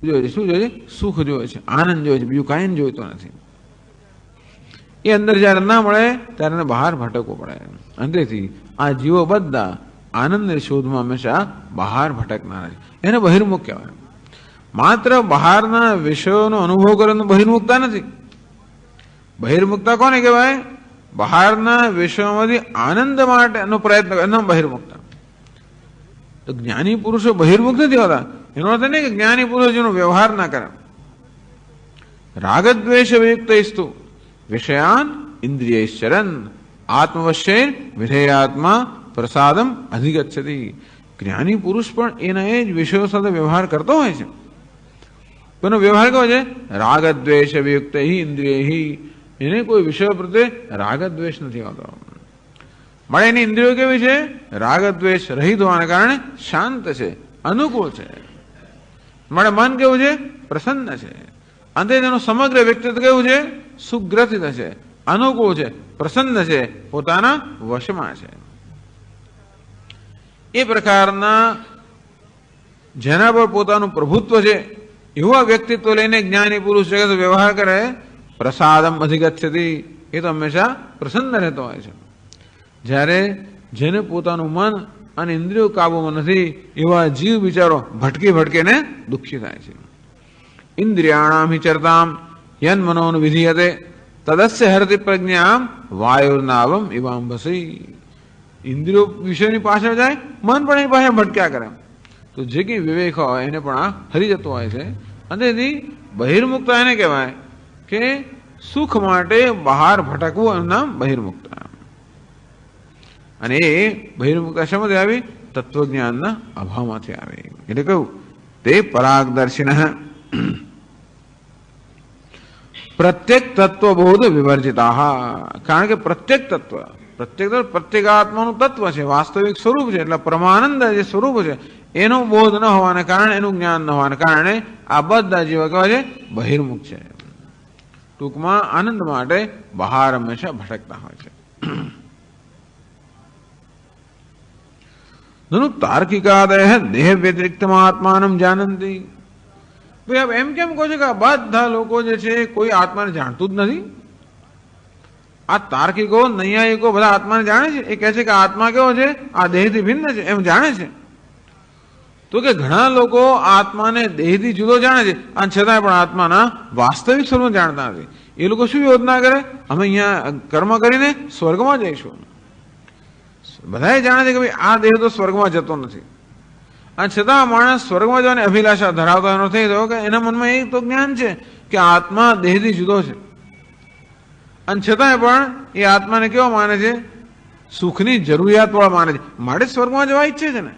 જોઈએ છે. શું જોઈએ છે? સુખ જોઈએ છે, આનંદ જોઈએ છે, બીજું કાંઈ જોઈતો નથી. એ અંદર જ્યારે ના મળે ત્યારે એને બહાર ભટકવું પડે. અંતેથી આ જીવો બધા આનંદની શોધમાં હંમેશા બહાર ભટકનાર છે. એને બહિર્મુખ કહેવાય. માત્ર બહારના વિષયોનો અનુભવ કરવાનું બહિર્મુખતા નથી. બહિર્મુખતા કોને કહેવાય? બહારના વિષયોમાંથી આનંદ માટેનો પ્રયત્ન કરે એનો બહિર્મુખતા. તો જ્ઞાની પુરુષો બહિર્મુખ નથી હોતા. એનો અર્થ નહીં કે જ્ઞાની પુરુષ જેનો વ્યવહાર ના કરે. રાગદ્વેષ વિયુક્તસ્તુ વિષયાન ઇન્દ્રિયૈશ્ચરન આત્મવશ્યૈર વિધેયાત્મા પ્રસાદમ અધિગચ્છતિ. જ્ઞાની પુરુષ પણ એના એ જ વિષયો સાથે વ્યવહાર કરતો હોય છે. એનો વ્યવહાર કેવો છે? રાગદ્વેષ વિયુક્ત ઇન્દ્રિય. એને કોઈ વિષય પ્રત્યે રાગદ્વેષ નથી હોતો. મળે એની ઇન્દ્રિયો કેવી છે? રાગદ્વેષ રહિત હોવાને કારણે શાંત છે, અનુકૂળ છે. મળે મન કેવું છે? પ્રસન્ન છે. અંતે તેનું સમગ્ર વ્યક્તિત્વ કેવું છે? સુગ્રથિત છે, અનુકૂળ છે, પ્રસન્ન છે, પોતાના વશમાં છે. એ પ્રકારના જેના પર પોતાનું પ્રભુત્વ છે એવા વ્યક્તિત્વ લઈને જ્ઞાની પુરુષ જગત વ્યવહાર કરે, પ્રસાદમ અધિગચ્છતિ. એ તો હંમેશા પ્રસન્ન રહેતો હોય છે. જ્યારે જેને પોતાનું મન અને ઇન્દ્રિયો કાબુમાં નથી એવા જીવ બિચારો ભટકી ભટકીને દુઃખી થાય છે. ઇન્દ્રિયાણામ હિ ચરતામ યન મનોન વિધીયતે તદસ્ય હરતિ પ્રજ્ઞામ વાયુર્નાવમ ઇવાંબસી. ઇન્દ્રિયો વિષયની પાછળ જાય, મન પણ એની પાસે ભટક્યા કરે. તો જે કંઈ વિવેક હોય એને પણ આ હરી જતો હોય છે. અને તેથી બહિર્મુક્તા એને કહેવાય કે સુખ માટે બહાર ભટકવું એનું નામ બહિર્મુક્તા. અને એ બહિર્મુક્તા શામાંથી આવી? તત્વજ્ઞાનના અભાવમાંથી આવી. એટલે કહ્યું તે પરાગદર્શિન પ્રત્યેક તત્વબોધ વિવર્જિતા. કારણ કે પ્રત્યેક તત્વ પ્રત્યેગાત્માનું તત્વ છે, વાસ્તવિક સ્વરૂપ છે. એટલે પરમાનંદ જે સ્વરૂપ છે એનો બોધ ન હોવાને કારણે, એનું જ્ઞાન ન હોવાને કારણે આ બધા જીવો કહેવાય છે બહિર્મુખ છે. ટૂંકમાં આનંદ માટે બહાર હંમેશા ભટકતા હોય છે. તાર્કિકાદય દેહ વ્યતિરિક્તમ આત્માનમ જાનંતી. ભાઈ એમ કેમ કહો છો કે આ બધા લોકો જે છે કોઈ આત્માને જાણતું જ નથી? આ તાર્કિકો, નૈયાયિકો બધા આત્માને જાણે છે. એ કહે છે કે આત્મા કેવો છે? આ દેહથી ભિન્ન છે, એમ જાણે છે. તો કે ઘણા લોકો આત્માને દેહથી જુદો જાણે છે અને છતાંય પણ આત્માના વાસ્તવિક સ્વરૂપ જાણતા નથી. એ લોકો શું યોજના કરે? અમે અહીંયા કર્મ કરીને સ્વર્ગમાં જઈશું. બધા જાણે છે કે ભાઈ આ દેહ તો સ્વર્ગમાં જતો નથી. અને છતાં માણસ સ્વર્ગમાં જવાની અભિલાષા ધરાવતો એનો થઈ ગયો કે એના મનમાં એ તો જ્ઞાન છે કે આત્મા દેહથી જુદો છે. અને છતાંય પણ એ આત્માને કેવો માને છે? સુખની જરૂરિયાત વાળા માને છે. માટે સ્વર્ગમાં જવા ઈચ્છે છે ને,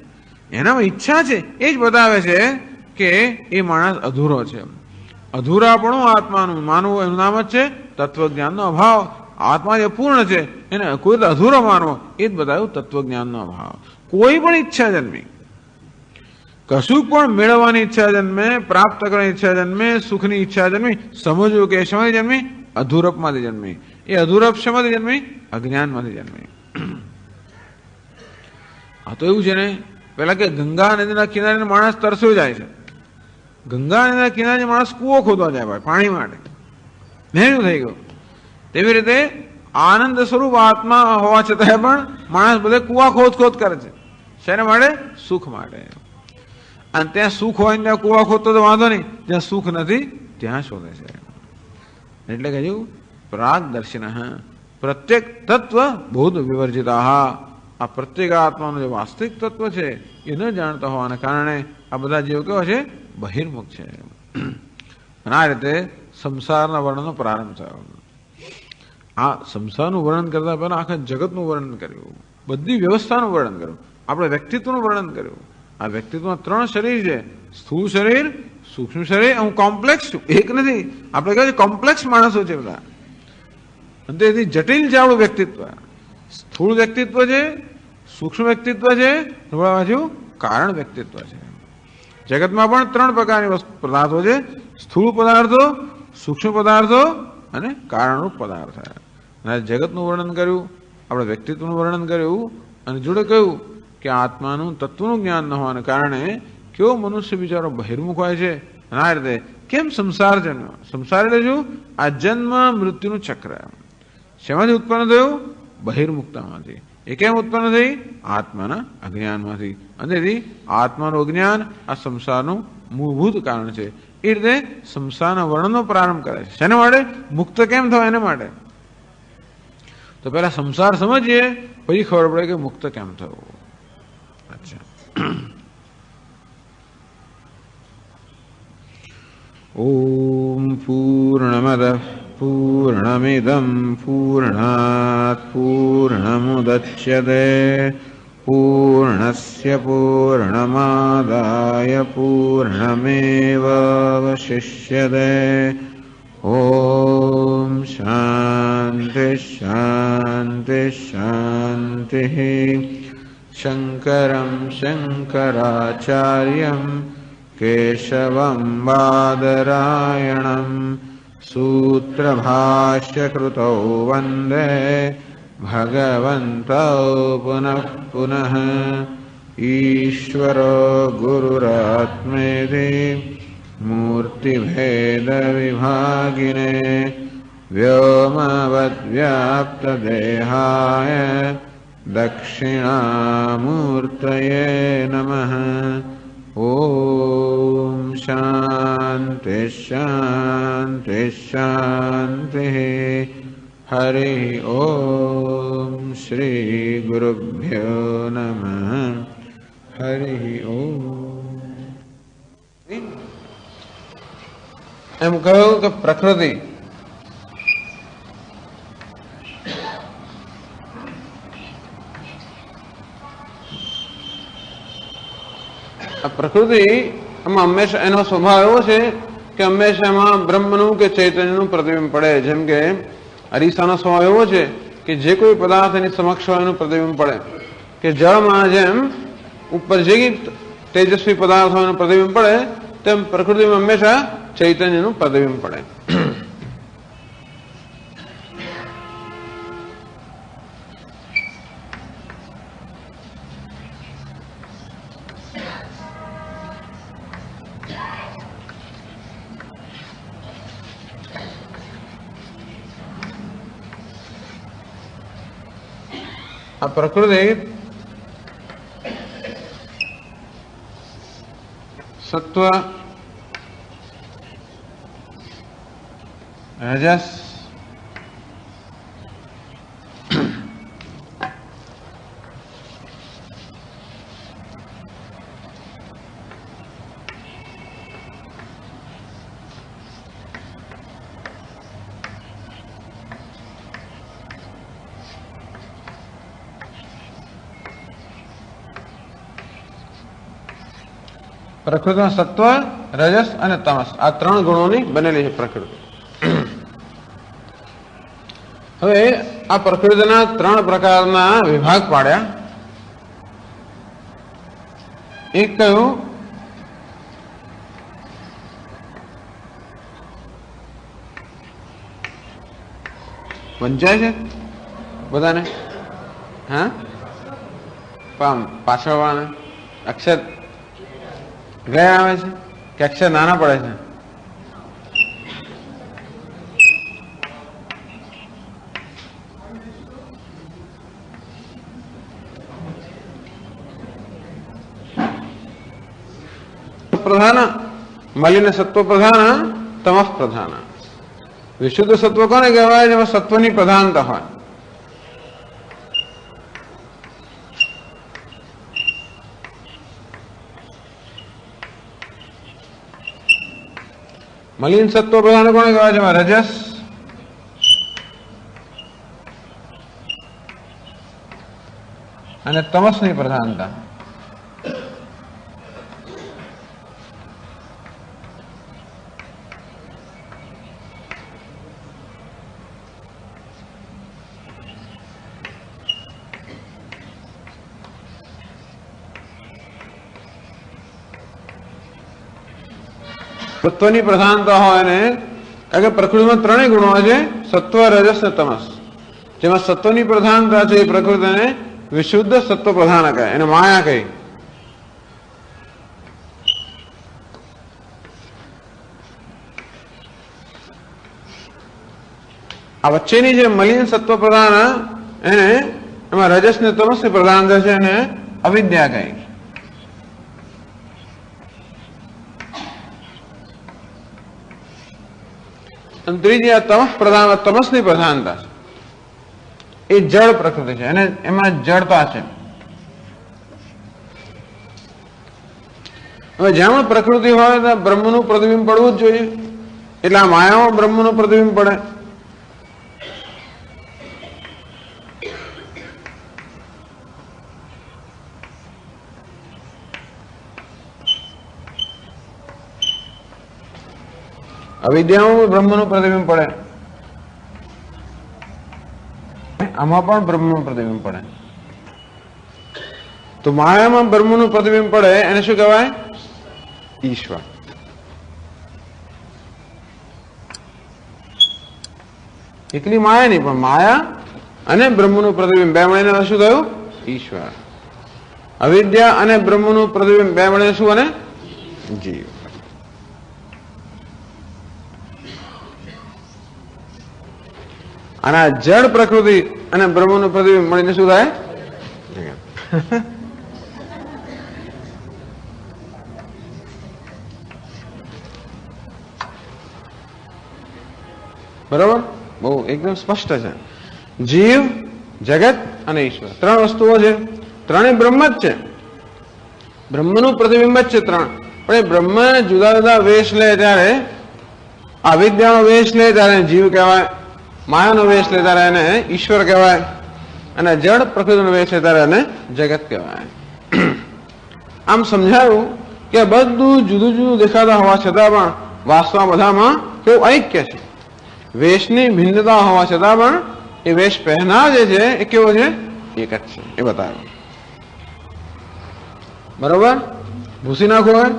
એનામાં ઈચ્છા છે. એ જ બતાવે છે કે એ માણસ અધૂરો છે. અધૂરાપણું આત્માનું માનવું એનું નામ જ છે તત્વજ્ઞાનનો અભાવ. આત્મા જે પૂર્ણ છે એને કોઈ અધૂરો માનવો એ જ બતાવ્યું તત્વજ્ઞાનનો અભાવ. કોઈ પણ ઈચ્છા જન્મી, કશું પણ મેળવવાની ઈચ્છા જન્મે, પ્રાપ્ત કરવાની ઈચ્છા જન્મે, સુખની ઈચ્છા જન્મી, સમજવું કે શેમાંથી જન્મી? અધૂરપમાંથી જન્મી. એ અધૂરપ શેમાંથી જન્મી? અજ્ઞાનમાંથી જન્મી. આ તો એવું છે ને, પેલા કે ગંગા નદીના કિનારે માણસ તરસ્યો જાય છે. ગંગા નદીના કિનારે માણસ કૂવો ખોદવા જાય ભાઈ પાણી માટે. મહેરું થઈ ગયું. તેવી રીતે આનંદ સ્વરૂપ આત્મા હોવા છતાંય પણ માણસ બધે કૂવા ખોદ કરે છે. શેના માટે? સુખ માટે. અને ત્યાં સુખ હોય ને ત્યાં કૂવા ખોદતો તો વાંધો નહીં, જ્યાં સુખ નથી ત્યાં શોધે છે. એટલે કહ્યું પ્રાગદર્શિન પ્રત્યેક તત્વ બોધ વિવર્જિતા. આ પ્રત્યેક આત્માનું જે વાસ્તવિક તત્વ છે એ ન જાણતા હોવાને કારણે આ બધા જીવો કેવા છે? બહિર્મુખ છે. અને આ રીતે સંસારના વર્ણનનો પ્રારંભ થયો. આ સંસારનું વર્ણન કરતા પહેલા આખા જગતનું વર્ણન કર્યું, બધી વ્યવસ્થાનું વર્ણન કર્યું, આપણે વ્યક્તિત્વનું વર્ણન કર્યું. આ વ્યક્તિત્વમાં 3 શરીર છે: સ્થૂળ શરીર, સૂક્ષ્મ શરીર, હું કોમ્પ્લેક્સ છું. એક નથી, આપણે કહીએ કોમ્પ્લેક્સ માણસો છે બધા. અને તેથી જટિલ છે આપણું વ્યક્તિત્વ. સ્થૂળ વ્યક્તિત્વ છે, સૂક્ષ્મ વ્યક્તિત્વ છે, બાજુ કારણ વ્યક્તિત્વ છે. જગતમાં પણ 3 પ્રકારની પદાર્થો છે: સ્થૂળ પદાર્થો, સૂક્ષ્મ પદાર્થો અને કારણરૂપ પદાર્થ. અને જગતનું વર્ણન કર્યું, આપણે વ્યક્તિત્વનું વર્ણન કર્યું, અને જોડે કહ્યું કે આત્માનું તત્વનું જ્ઞાન ન હોવાને કારણે કેવો મનુષ્ય બિચારો બહિર્મુખ હોય છે અને આ રીતે કેમ સંસાર જન્મ? સંસાર એટલે શું? આ જન્મ મૃત્યુનું ચક્ર. શેમાંથી ઉત્પન્ન થયું? બહિર્મુક્તામાંથી. એ કેમ ઉત્પન્ન થઈ? આત્માના અજ્ઞાનમાંથી. અને તેથી આત્માનું અજ્ઞાન આ સંસારનું મૂળભૂત કારણ છે. એ રીતે સંસારના વર્ણનો પ્રારંભ કરે છે. શેના માટે? મુક્ત કેમ થવાય એના માટે. તો પહેલા સંસાર સમજીએ, પછી ખબર પડે કે મુક્ત કેમ થવું. અચ્છા. ઓમ પૂર્ણમદ પૂર્ણમિદં પૂર્ણાત પૂર્ણમુદચ્યતે પૂર્ણસ્ય પૂર્ણમાદાય પૂર્ણમેવાવશિષ્યતે. ઓમ શાંતિ શાંતિ શાંતિ. શંકરં શંકરાચાર્યં કેશવં બાદરાયણં સૂત્રભાષ્યકૃતૌ વંદે ભગવन्तૌ પુનઃ પુનઃ. ઈશ્વરો ગુરુરાત્મેતિ મૂર્તિભેદવિભાગિને વ્યોમવદ્વ્યાપ્તદેહાય દક્ષિણામૂર્તયે નમઃ. ઓમ શાંતિ શાંતિ શાંતિ. હરિ ઓમ શ્રી ગુરુભ્યો નમઃ. હરિ ઓમ. એમ કહ્યું કે પ્રકૃતિ પ્રકૃતિ એમાં હંમેશા એનો સ્વભાવ એવો છે કે હંમેશા એમાં બ્રહ્મનું કે ચૈતન્યનું પ્રતિબિંબ પડે. જેમ કે અરીસાનો સ્વભાવ એવો છે કે જે કોઈ પદાર્થ એની સમક્ષ હોય એનું પ્રતિબિંબ પડે. કે જળમાં જેમ ઉપર જે તેજસ્વી પદાર્થ હોય એનું પ્રતિબિંબ પડે, તેમ પ્રકૃતિમાં હંમેશા ચૈતન્યનું પ્રતિબિંબ પડે. આ પ્રકૃતિ સત્વ રજસ પ્રકૃતિમાં સત્વ રજસ અને તમસ આ ત્રણ ગુણોની બનેલી છે પ્રકૃતિ. હવે આ પ્રકૃતિના ત્રણ પ્રકારના વિભાગ પાડ્યા. એક કયું વંચાય છે બધાને? હા, પાછળ વાળાને અક્ષર ગયા આવે છે કે અક્ષર નાના પડે છે? પ્રધાન મલિન સત્વ પ્રધાન તમસ પ્રધાન. વિશુદ્ધ સત્વ કોને કહેવાય? જેમાં સત્વની પ્રધાનતા હોય. મલિન સત્વ પ્રધાન કોને કહેવાય? જેમાં રજસ અને તમસની પ્રધાનતા. સત્વની પ્રધાનતા હોય ને, કારણ કે પ્રકૃતિમાં ત્રણેય ગુણો હોય છે, સત્વ રજસ અને તમસ. જેમાં સત્વની પ્રધાનતા છે એ પ્રકૃતિને વિશુદ્ધ સત્વ પ્રધાન કહે, એને માયા કહી. આ વચ્ચેની જે મલિન સત્વ પ્રધાન એને એમાં રજસ ને તમસ ને પ્રધાન છે એને અવિદ્યા કહી. અને ત્રીજી આ તમસ પ્રધાન તમસની પ્રધાનતા છે એ જળ પ્રકૃતિ છે અને એમાં જળતા છે. હવે જ્યાં પણ પ્રકૃતિ હોય ત્યાં બ્રહ્મનું પ્રતિબિંબ પડવું જ જોઈએ. એટલે આ માયામાં બ્રહ્મનું પ્રતિબિંબ પડે. અવિદ્યામાં બ્રહ્મનું પ્રતિબિંબ પડે, આમાં પણ બ્રહ્મનું પ્રતિબિંબ પડે. તો માયામાં બ્રહ્મનું પ્રતિબિંબ પડે એને શું કહેવાય? ઈશ્વર. એકલી માયા નહીં પણ માયા અને બ્રહ્મનું પ્રતિબિંબ બે મળીને શું થયું? ઈશ્વર. અવિદ્યા અને બ્રહ્મનું પ્રતિબિંબ બે મળીને શું બને? જીવ. અને આ જડ પ્રકૃતિ અને બ્રહ્મનું પ્રતિબિંબ મળીને શું થાય? બરોબર? બહુ એકદમ સ્પષ્ટ છે. જીવ, જગત અને ઈશ્વર ત્રણ વસ્તુઓ છે. ત્રણેય બ્રહ્મ જ છે, બ્રહ્મનું પ્રતિબિંબ જ છે ત્રણ. પણ એ બ્રહ્મ જુદા જુદા વેશ લે ત્યારે અવિદ્યાનો વેશ લે ત્યારે જીવ કહેવાય, માયાનો વેશ લે ત્યારે એને ઈશ્વર કહેવાય, અને જડ પ્રકૃતિનો વેશ લે ત્યારે એને જગત કહેવાય. આમ સમજાયું કે બધું જુદું જુદું દેખાતા હોવા છતાં પણ વાસ્તવમાં બધામાં કેવું ઐક્ય છે. વેશની ભિન્નતા હોવા છતાં પણ એ વેશ પહેરનાર જે છે એ કેવો છે? એક જ છે. એ બતાવ્યું. બરોબર? ભૂસી નાખો હોય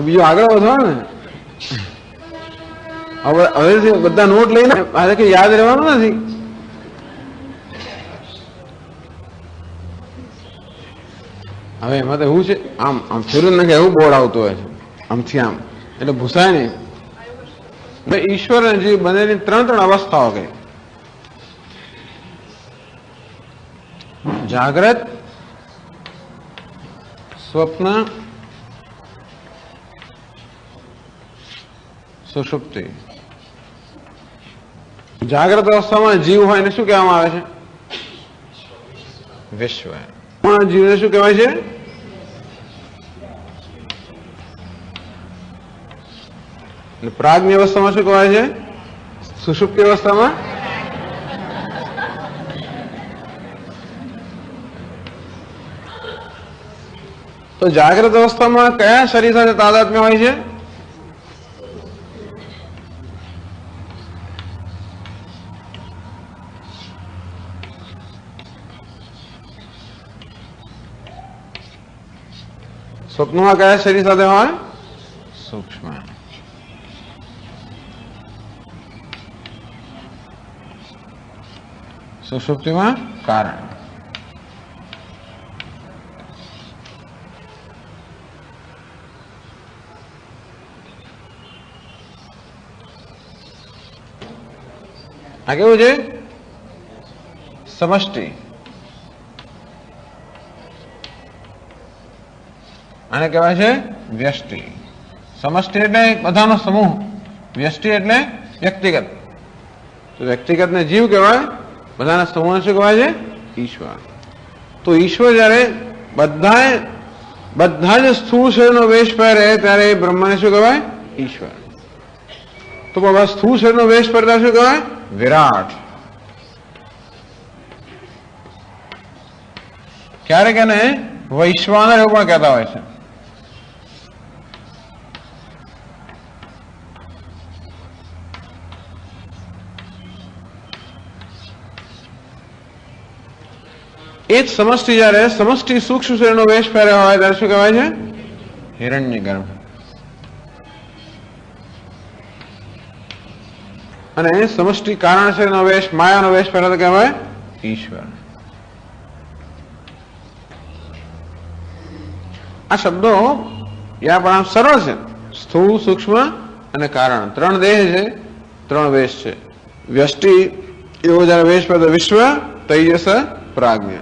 બીજું આગળ વધો ને. હવે બધા નોટ લઈને આજે કઈ યાદ રહેવાનું નથી. હવે એમાં તો એવું છે આમ આમ ફેરવું નાખે એવું બોર્ડ આવતું હોય છે આમથી આમ એટલે ભૂસાય નહીં. ઈશ્વર અને જીવ બંનેની ત્રણ અવસ્થાઓ કઈ? જાગ્રત, સ્વપ્ન, સુષુપ્તિ. જાગ્રત અવસ્થામાં જીવ હોય એને શું કહેવામાં આવે છે? વિશ્વ. જીવને શું કહેવાય છે? પ્રાગની અવસ્થામાં શું કહેવાય છે? સુષુપ્તિ અવસ્થામાં તો જાગ્રત અવસ્થામાં કયા શરીર સાથે તાદાત્મ્ય હોય છે? સ્વપ્નમાં કયા શરીર સાથે હોય? સૂક્ષ્મ. સુષુપ્તિમાં કારણ. આ કેવું છે? સમષ્ટિ. આને કહેવાય છે વ્યષ્ટિ. સમષ્ટિ એટલે બધાનો સમૂહ, વ્યષ્ટિ એટલે વ્યક્તિગત. તો વ્યક્તિગતને જીવ કહેવાય, બધાના સમૂહને શું કહેવાય છે? ઈશ્વર. તો ઈશ્વર જયારે બધા જ સ્થૂળ શરીરનો વેશ પહેરે ત્યારે એ બ્રહ્મને શું કહેવાય? ઈશ્વર. તો બાબા સ્થૂળ શરીરનો વેશ પહેરતા શું કહેવાય? વિરાટ. ક્યારેક એને વૈશ્વાનર એવું પણ કહેતા હોય છે. એ જ સમષ્ટિ જયારે સમષ્ટિ સૂક્ષ્મ શરીરનો વેશ પહેર્યો હોય ત્યારે શું કહેવાય છે? હિરણ્યગર્ભ. અને સમષ્ટિ કારણ શરીરનો વેશ માયાનો વેશ પહેર્યો તો કહેવાય ઈશ્વર. આ શબ્દો યા પણ આમ સરળ છે. સ્થૂળ, સૂક્ષ્મ અને કારણ ત્રણ દેહ છે ત્રણ વેશ છે. વ્યષ્ટિ એવો જયારે વેશ પહેરે વિશ્વ, તૈજસ, પ્રાજ્ઞ.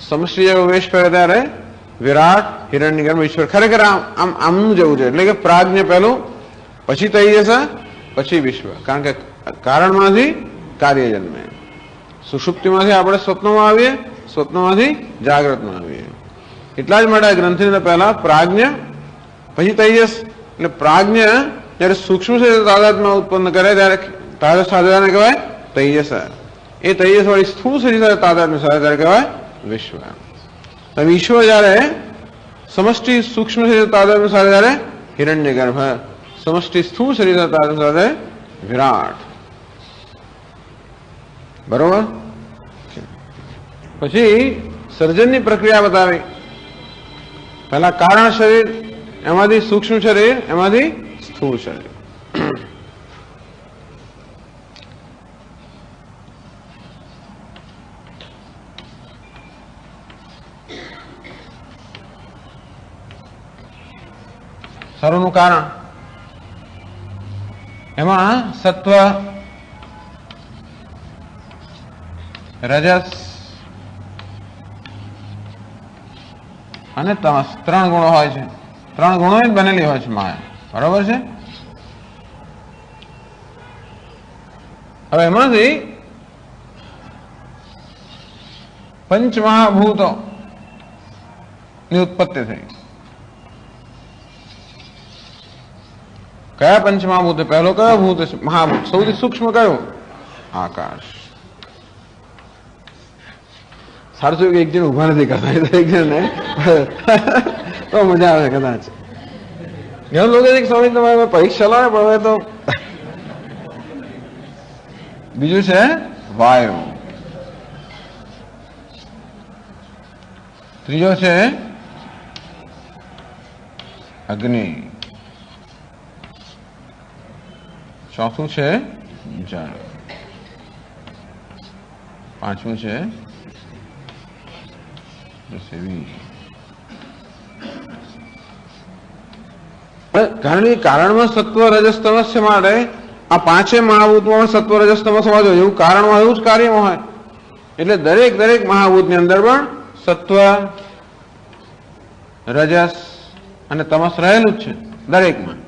સમષ્ટિ જેવો વેશ પહેરે ત્યારે વિરાટ, હિરણ્યગર્ભ, ઈશ્વર. ખરેખર આમ આમનું જવું છે. એટલે કે પ્રાજ્ઞ પહેલું, પછી તૈજસ, પછી વિશ્વ. કારણ કે કારણમાંથી કાર્ય જન્મે. સુષુપ્તિમાંથી આપણે સ્વપ્નમાં આવીએ, સ્વપ્નમાંથી જાગ્રતમાં આવીએ. એટલા જ માટે ગ્રંથિને પહેલા પ્રાજ્ઞ, પછી તૈજસ. એટલે પ્રાજ્ઞ જયારે સૂક્ષ્મ છે તાદાત્મ્ય ઉત્પન્ન કરે ત્યારે તાદસ સાધવાને કહેવાય તૈજસ. એ તૈજસ વાળી સ્થૂળ શરીર સાથે તાદાત્મ્ય સાથે ત્યારે કહેવાય વિશ્વ. વિશ્વ જયારે સમષ્ટિ સૂક્ષ્મ શરીર તાદાત્મ્ય સાથે ત્યારે હિરણ્યગર્ભ, સમષ્ટિ સ્થૂળ શરીર તાદાત્મ્ય સાથે વિરાટ. બરોબર. પછી સર્જનની પ્રક્રિયા બતાવી. પહેલા કારણ શરીર, એમાંથી સૂક્ષ્મ શરીર, એમાંથી સ્થૂળ શરીર. સર્વનું કારણ એમાં સત્વ, રજસ અને તમસ ત્રણ ગુણો હોય છે. ત્રણ ગુણો જ બનેલી હોય છે માયા. બરોબર છે. હવે એમાંથી પંચમહાભૂતો ની ઉત્પત્તિ થઈ. કયા પંચમહાભૂત? પહેલો કયો ભૂત? મહાભૂત. સૌથી સૂક્ષ્મ કયું? આકાશ. સારું એક જણ ઉભા નથી કરતા, એક જણ ને તો મજા આવે કદાચ. ઘણા લોકો સ્વામી તમારે પરીક્ષા લાવે, પણ હવે તો બીજું છે વાયુ, ત્રીજો છે અગ્નિ, ચોથું છે જળ, પાંચમું છે પૃથ્વી. કારણ કે કારણમાં સત્વ રજસ તમસ છે માટે આ પાંચે મહાભૂતમાં સત્વ રજસ તમસ હોવા જોઈએ. એવું કારણમાં એવું જ કાર્યમાં હોય. એટલે દરેક મહાભૂતની અંદર પણ સત્વ, રજસ અને તમસ રહેલું જ છે દરેકમાં.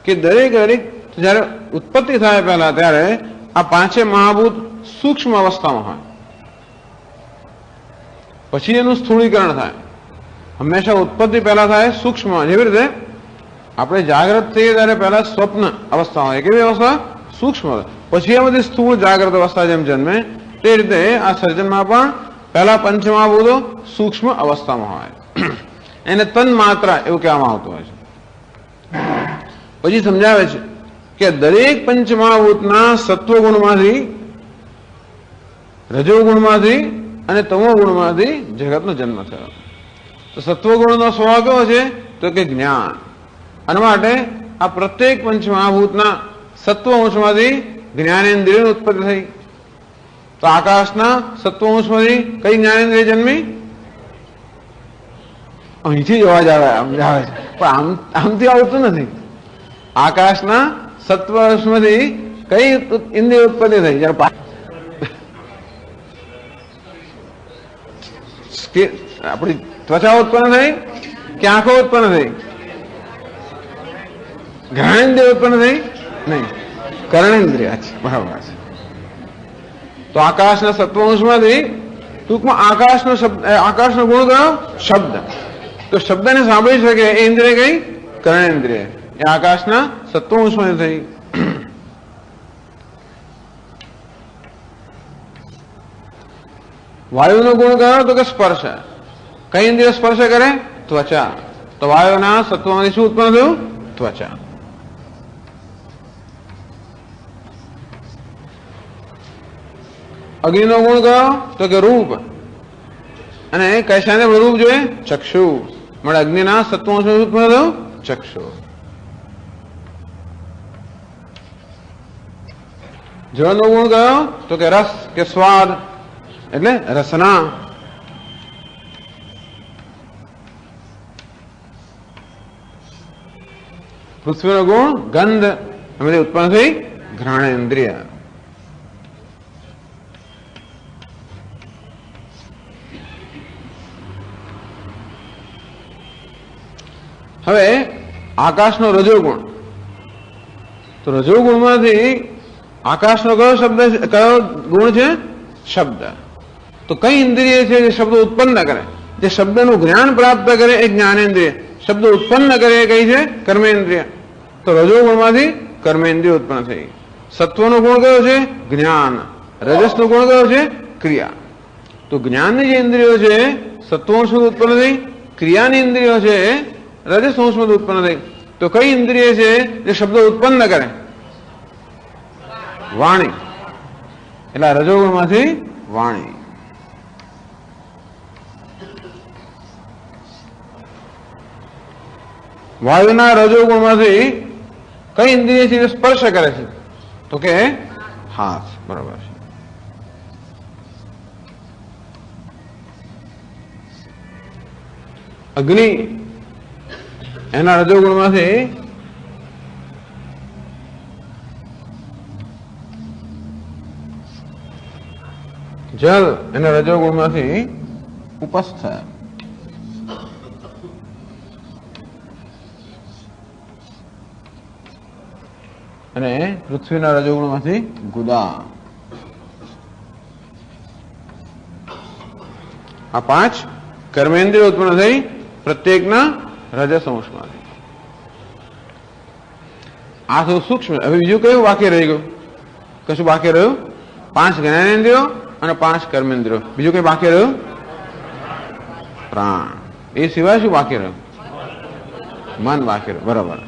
કે દરેક જયારે ઉત્પત્તિ થાય પહેલા ત્યારે આ પાંચે મહાભૂત સૂક્ષ્મ અવસ્થામાં હોય, પછી એનું સ્થૂળીકરણ થાય. હંમેશા ઉત્પત્તિ પહેલા થાય સૂક્ષ્મ. જેવી રીતે આપણે જાગ્રત થઈએ ત્યારે પહેલા સ્વપ્ન અવસ્થા હોય. કેવી અવસ્થા? સૂક્ષ્મ. પછી આ બધી સ્થૂળ જાગ્રત અવસ્થા જેમ જન્મે તે રીતે આ સર્જનમાં પણ પહેલા પંચમહાભૂતો સૂક્ષ્મ અવસ્થામાં હોય. એને તન માત્ર એવું કહેવામાં આવતું હોય છે. પછી સમજાવે છે કે દરેક પંચમહાભૂતના સત્વગુણમાંથી, રજોગુણમાંથી અને તમોગુણમાંથી જગતનો જન્મ થયો. તો સત્વગુણનો સ્વભાવ કેવો છે? તો કે જ્ઞાન. અને માટે આ પ્રત્યેક પંચમહાભૂતના સત્વઅંશમાંથી જ્ઞાનેન્દ્રિયની ઉત્પત્તિ થઈ. તો આકાશના સત્વઅંશમાંથી કઈ જ્ઞાનેન્દ્રિય જન્મી? અહીંથી જ અવાજ આવે છે, પણ આમથી આવતું નથી. આકાશના સત્વઅંશમાંથી કઈ ઇન્દ્રિય ઉત્પત્તિ થઈ? જયારે આપણી ત્વચા ઉત્પન્ન થઈ કે આંખો ઉત્પન્ન થઈ? ઘ્રાણેન્દ્રિય ઉત્પન્ન થઈ? નહીં, કર્ણેન્દ્રિય છે. બરાબર છે. તો આકાશના સત્વઅંશમાંથી ટૂંકમાં આકાશનો ગુણ કયો? શબ્દ. તો શબ્દને સાંભળી શકે એ ઇન્દ્રિય કઈ? કર્ણેન્દ્રિય. એ આકાશના સત્વઅંશમાંથી થઈ. વાયુનો ગુણ કયો? તો કે સ્પર્શ. કઈ ઇન્દ્રિય સ્પર્શ કરે? ત્વચા. તો વાયુના સત્વમાંથી શું ઉત્પન્ન થયું? ત્વચા. અગ્નિનો ગુણ કયો? તો કે રૂપ. અને કશાને રૂપ જોઈએ? ચક્ષુ. મળે અગ્નિના સત્વમાંથી ઉત્પન્ન થયું? ચક્ષુ. જળનો ગુણ કયો? તો કે રસ કે સ્વાદ, એટલે રસના. પૃથ્વીનો ગુણ ગંધ, એમાંથી ઉત્પન્ન થઈ ઘ્રાણેન્દ્રિય. હવે આકાશનો રજોગુણ, તો રજોગુણમાંથી આકાશનો કયો શબ્દ, કયો ગુણ છે? શબ્દ. તો કઈ ઇન્દ્રિય છે જે શબ્દ ઉત્પન્ન કરે, જે શબ્દનું જ્ઞાન પ્રાપ્ત કરે એ જ્ઞાનેન્દ્રિય, શબ્દ ઉત્પન્ન કરે એ કઈ છે? કર્મેન્દ્રિય. તો રજોગુણમાંથી કર્મેન્દ્રિય ઉત્પન્ન થઈ. સત્વનો ગુણ કયો છે? જ્ઞાન. રજસનો ગુણ કયો છે? ક્રિયા. તો જ્ઞાનની જે ઇન્દ્રિયો છે સત્વંશમાં ઉત્પન્ન થઈ, ક્રિયાની ઇન્દ્રિયો છે રજસવંશમાં ઉત્પન્ન થઈ. તો કઈ ઇન્દ્રિય છે જે શબ્દ ઉત્પન્ન કરે? વાણી. એટલે રજોગુણમાંથી વાણી. વાયુના રજોગુણમાંથી કઈ ઇન્દ્રિય છે જે સ્પર્શ કરે છે? તો કે હાથ. બરાબર છે. અગ્નિ એના રજોગુણમાંથી જલ, એના રજોગુણમાંથી ઉપસ્થ, અને પૃથ્વીના રજોગુણમાંથી ગુદા. આ 5 કર્મેન્દ્રિય ઉત્પન્ન થઈ પ્રત્યેકના રજસ અંશમાંથી. આ તો સૂક્ષ્મ. હવે બીજું કયું બાકી રહી ગયું? કશું બાકી રહ્યું? 5 જ્ઞાનેન્દ્રિયો અને 5 કર્મેન્દ્રિયો. બીજું કઈ બાકી રહ્યું? પ્રાણ. એ સિવાય શું બાકી રહ્યું? મન બાકી રહ્યું. બરાબર.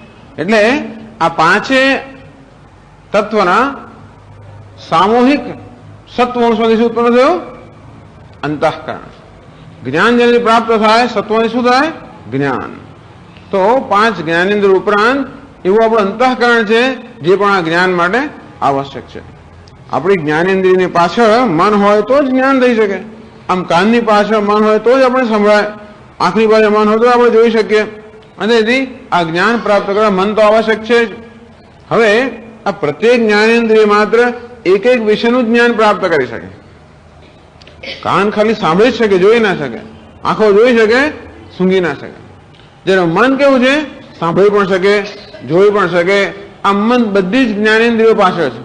એટલે આ 5 તત્વના સામૂહિક સત્વંશમાંથી શું ઉત્પન્ન થયું? અંતઃકરણ. જ્ઞાન જેને પ્રાપ્ત થાય સત્વથી શું થાય? જ્ઞાન. તો 5 જ્ઞાનેન્દ્ર ઉપરાંત એવું આપણું અંતઃકરણ છે જે પણ આ જ્ઞાન માટે આવશ્યક છે. આપણી જ્ઞાનેન્દ્રિયની પાછળ મન હોય તો જ જ્ઞાન થઈ શકે. આમ કાનની પાછળ મન હોય તો જ આપણે સંભળાય, આંખની પાછળ મન હોય તો આપણે જોઈ શકીએ. અને તેથી આ જ્ઞાન પ્રાપ્ત કરવા મન તો આવશ્યક છે જ. હવે આ પ્રત્યેક જ્ઞાનેન્દ્રિય માત્ર એક એક વિષયનું જ્ઞાન પ્રાપ્ત કરી શકે. કાન ખાલી સાંભળી જ શકે, જોઈ ના શકે. આંખો જોઈ શકે, સૂંઘી ના શકે. જ્યારે મન કેવું છે? સાંભળી પણ શકે, જોઈ પણ શકે. આ મન બધી જ જ્ઞાનેન્દ્રિયો પાછળ છે.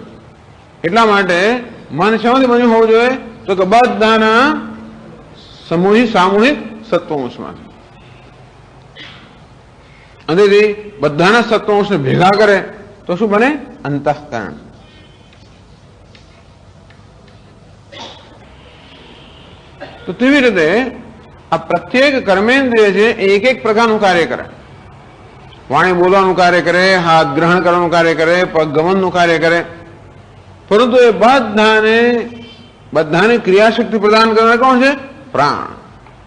એટલા માટે મન શામાંથી બન્યું હોવું જોઈએ? તો કે બધાના સામૂહિક સત્વંશમાંથી. અને બધાના સત્વંશને ભેગા કરે તો શું બને? અંતઃકરણ. તો તેવી રીતે આ પ્રત્યેક કર્મેન્દ્રિય છે એ એક એક પ્રકારનું કાર્ય કરે. વાણી બોલવાનું કાર્ય કરે, હાથ ગ્રહણ કરવાનું કાર્ય કરે, પગ ગમનનું કાર્ય કરે. પરંતુ એ બધાને ક્રિયાશક્તિ પ્રદાન કરનાર કોણ છે? પ્રાણ.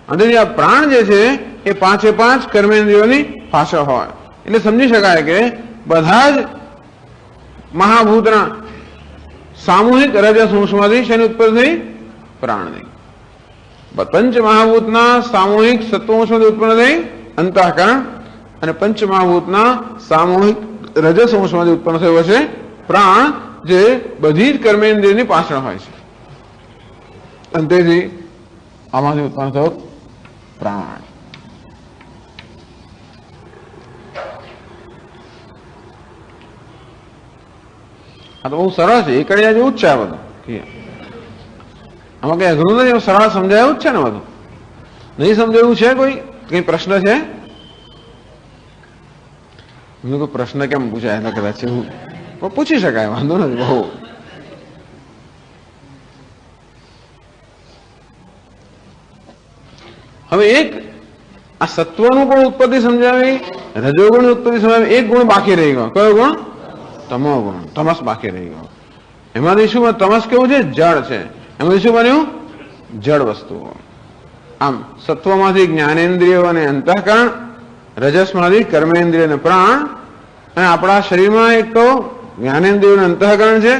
અને આ પ્રાણ જે છે એ 5 કર્મેન્દ્રિયોની પાછળ હોય. એટલે સમજી શકાય કે બધા જ મહાભૂતના સામૂહિક રજસ અંશમાંથી શેની ઉત્પન્ન થઈ? પ્રાણની. પંચ મહાભૂતના સામૂહિક સત્વંશમાંથી ઉત્પન્ન થઈ અંતઃકરણ, અને પંચ મહાભૂતના સામૂહિક રજસ અંશમાંથી ઉત્પન્ન થયો છે પ્રાણ, જે બધી જ કર્મેન્દ્રિયની પાછળ હોય છે. અને તેથી આમાંથી ઉત્પન્ન થયો પ્રાણ. આ તો બહુ સરળ છે. એકડિયા જેવું જ છે આ બધું. આમાં કઈ અઘરું નથી. સરળ સમજાયું જ છે ને બધું. નહીં સમજાયું છે? કઈ પ્રશ્ન છે? કોઈ પ્રશ્ન કેમ પૂછાય? કદાચ એવું પૂછી શકાય, વાંધો નથી. બહુ હવે એક આ સત્વનું પણ ઉત્પત્તિ સમજાવી, રજોગુણ ઉત્પત્તિ સમજાવી. એક ગુણ બાકી રહી ગયો. કયો ગુણ? તમો ગુણ. તમસ બાકી રહી ગયો. એમાંથી શું? તમસ કેવું છે? જળ છે. એમાંથી શું બન્યું? જળ વસ્તુઓ. આમ સત્વમાંથી જ્ઞાનેન્દ્રિયો અને અંતઃકરણ, રજસમાંથી કર્મેન્દ્રિય અને પ્રાણ. અને આપણા શરીરમાં એક તો જ્ઞાનેન્દ્રિય અને અંતઃકરણ છે,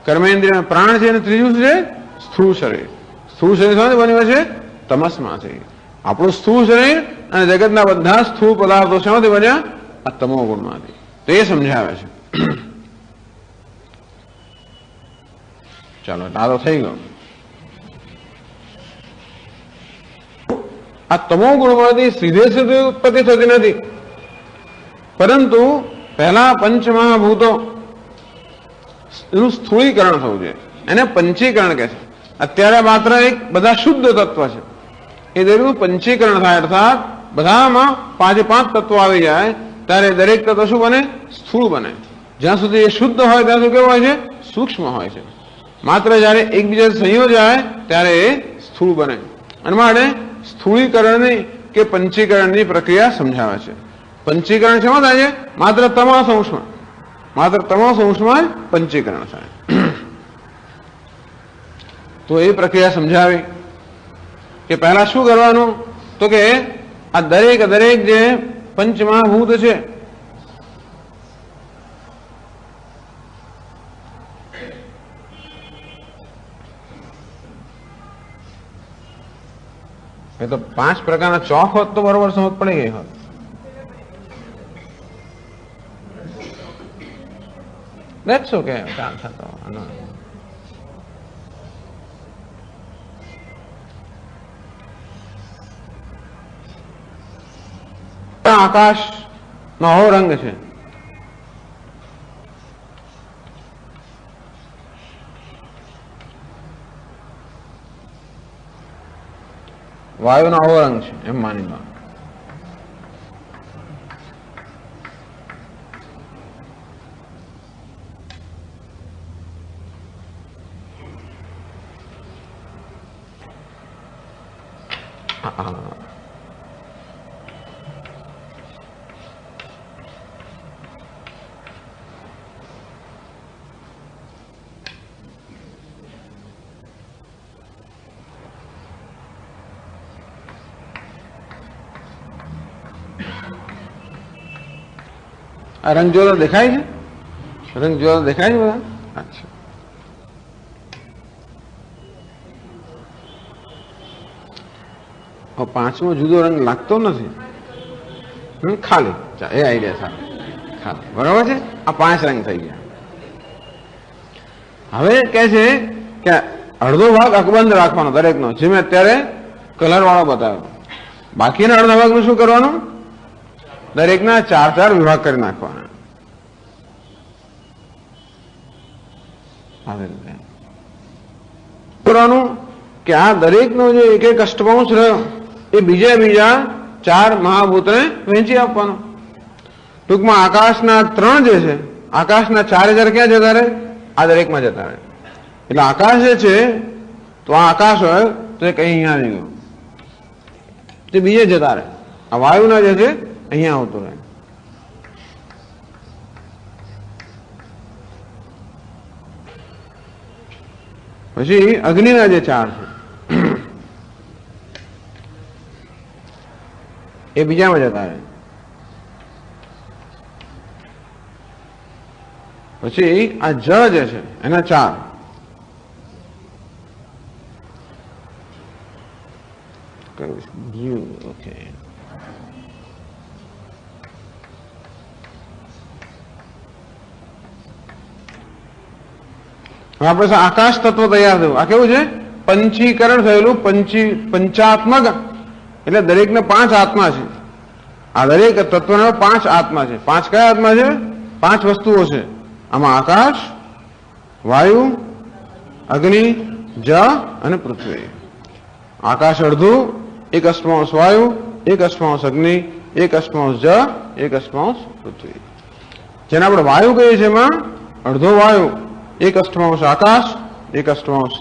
કર્મેન્દ્રિય અને પ્રાણ છે, અને ત્રીજું છે સ્થૂળ શરીર. સ્થૂળ શરીર શામાંથી બન્યું છે? તમસમાંથી. આપણું સ્થૂળ શરીર અને જગતના બધા સ્થૂળ પદાર્થો શામાંથી બન્યા? આ તમો ગુણમાંથી. તો એ સમજાવે છે. ચાલો આ તો થઈ ગયો. આ તમો ગુણમાંથી સીધે સીધી ઉત્પત્તિ થતી નથી, પરંતુ પહેલા પંચમહાભૂતો એનું સ્થૂળીકરણ થવું જોઈએ, એને પંચીકરણ કહે છે. અત્યારે માત્ર એક બધા શુદ્ધ તત્વ છે, એ દરેકનું પંચીકરણ થાય, અર્થાત બધામાં પાંચે પાંચ તત્વો આવી જાય ત્યારે દરેક તત્વ શું બને? સ્થૂળ બને. જ્યાં સુધી એ શુદ્ધ હોય ત્યાં સુધી કેવું હોય છે? સૂક્ષ્મ હોય છે. માત્ર જયારે એકબીજા સંયોજાય ત્યારે એ સ્થૂળ બને. અને માટે સ્થૂળીકરણની કે પંચીકરણની પ્રક્રિયા સમજાવે છે. પંચીકરણ શેમાં થાય છે? માત્ર તમાસ અંશમાં, માત્ર તમાસ અંશમાં જ પંચીકરણ થાય. તો એ પ્રક્રિયા સમજાવી કે પહેલા શું કરવાનું, તો કે આ દરેક દરેક જે પંચમહાભૂત છે એ તો 5 પ્રકારના ચોક હોત તો બરોબર સમજ પડી ગઈ હોત. That's okay. આકાશ નો આવો રંગ છે, વાયુનો આવો રંગ છે એમ માની લો. આ રંગ જોતા દેખાય છે? રંગ જોતા દેખાય છે બધા? અચ્છા. પાંચમો જુદો રંગ લાગતો નથી, ખાલી એ આઈડિયા સાથે ખાલી. બરાબર છે? આ 5 રંગ થઈ ગયા. હવે કે છે કે અડધો ભાગ અકબંધ રાખવાનો દરેકનો, જે મેં અત્યારે કલર વાળો બતાવ્યો. બાકીના અડધા ભાગનું શું કરવાનું? દરેકના 4 વિભાગ કરી નાખવાના. આવી રીતે કરવાનું કે આ દરેકનો જે એક એક અષ્ટમાંશ રહ્યો એ બીજા બીજા 4 મહાભૂતને વહેંચી આપવાનો. ટૂંકમાં આકાશના 3 જે છે, આકાશના 4000 ક્યાં જતા રહે? આ દરેકમાં જતા રહે. એટલે આકાશ જે છે, તો આ આકાશ હોય તો એ કઈ અહીંયા આવી ગયો, તે બીજે જતા રહે. આ વાયુના જે છે અહીંયા આવતો રહે. પછી અગ્નિના જે 4 છે એ બીજામાં જતા રહે. પછી આ જળ જે છે એના 4, ઓકે. આપણે આકાશ તત્વ તૈયાર થયું. આ કેવું છે? પંચીકરણ થયેલું, પંચાત્મક. એટલે દરેકને 5 આત્મા છે. આ દરેક તત્વના 5 આત્મા છે. 5 કયા આત્મા છે? 5 વસ્તુઓ છે આમાં: આકાશ, વાયુ, અગ્નિ, જળ અને પૃથ્વી. આકાશ અડધું, 1 અષ્ટમાંશ વાયુ, 1 અષ્ટમાંશ અગ્નિ, 1 અષ્ટમાંશ જળ, 1 અષ્ટમાંશ પૃથ્વી. જેને આપણે વાયુ કહીએ છીએ, એમાં અડધો વાયુ, 1 અષ્ટમાંશ આકાશ, 1 અષ્ટમાંશ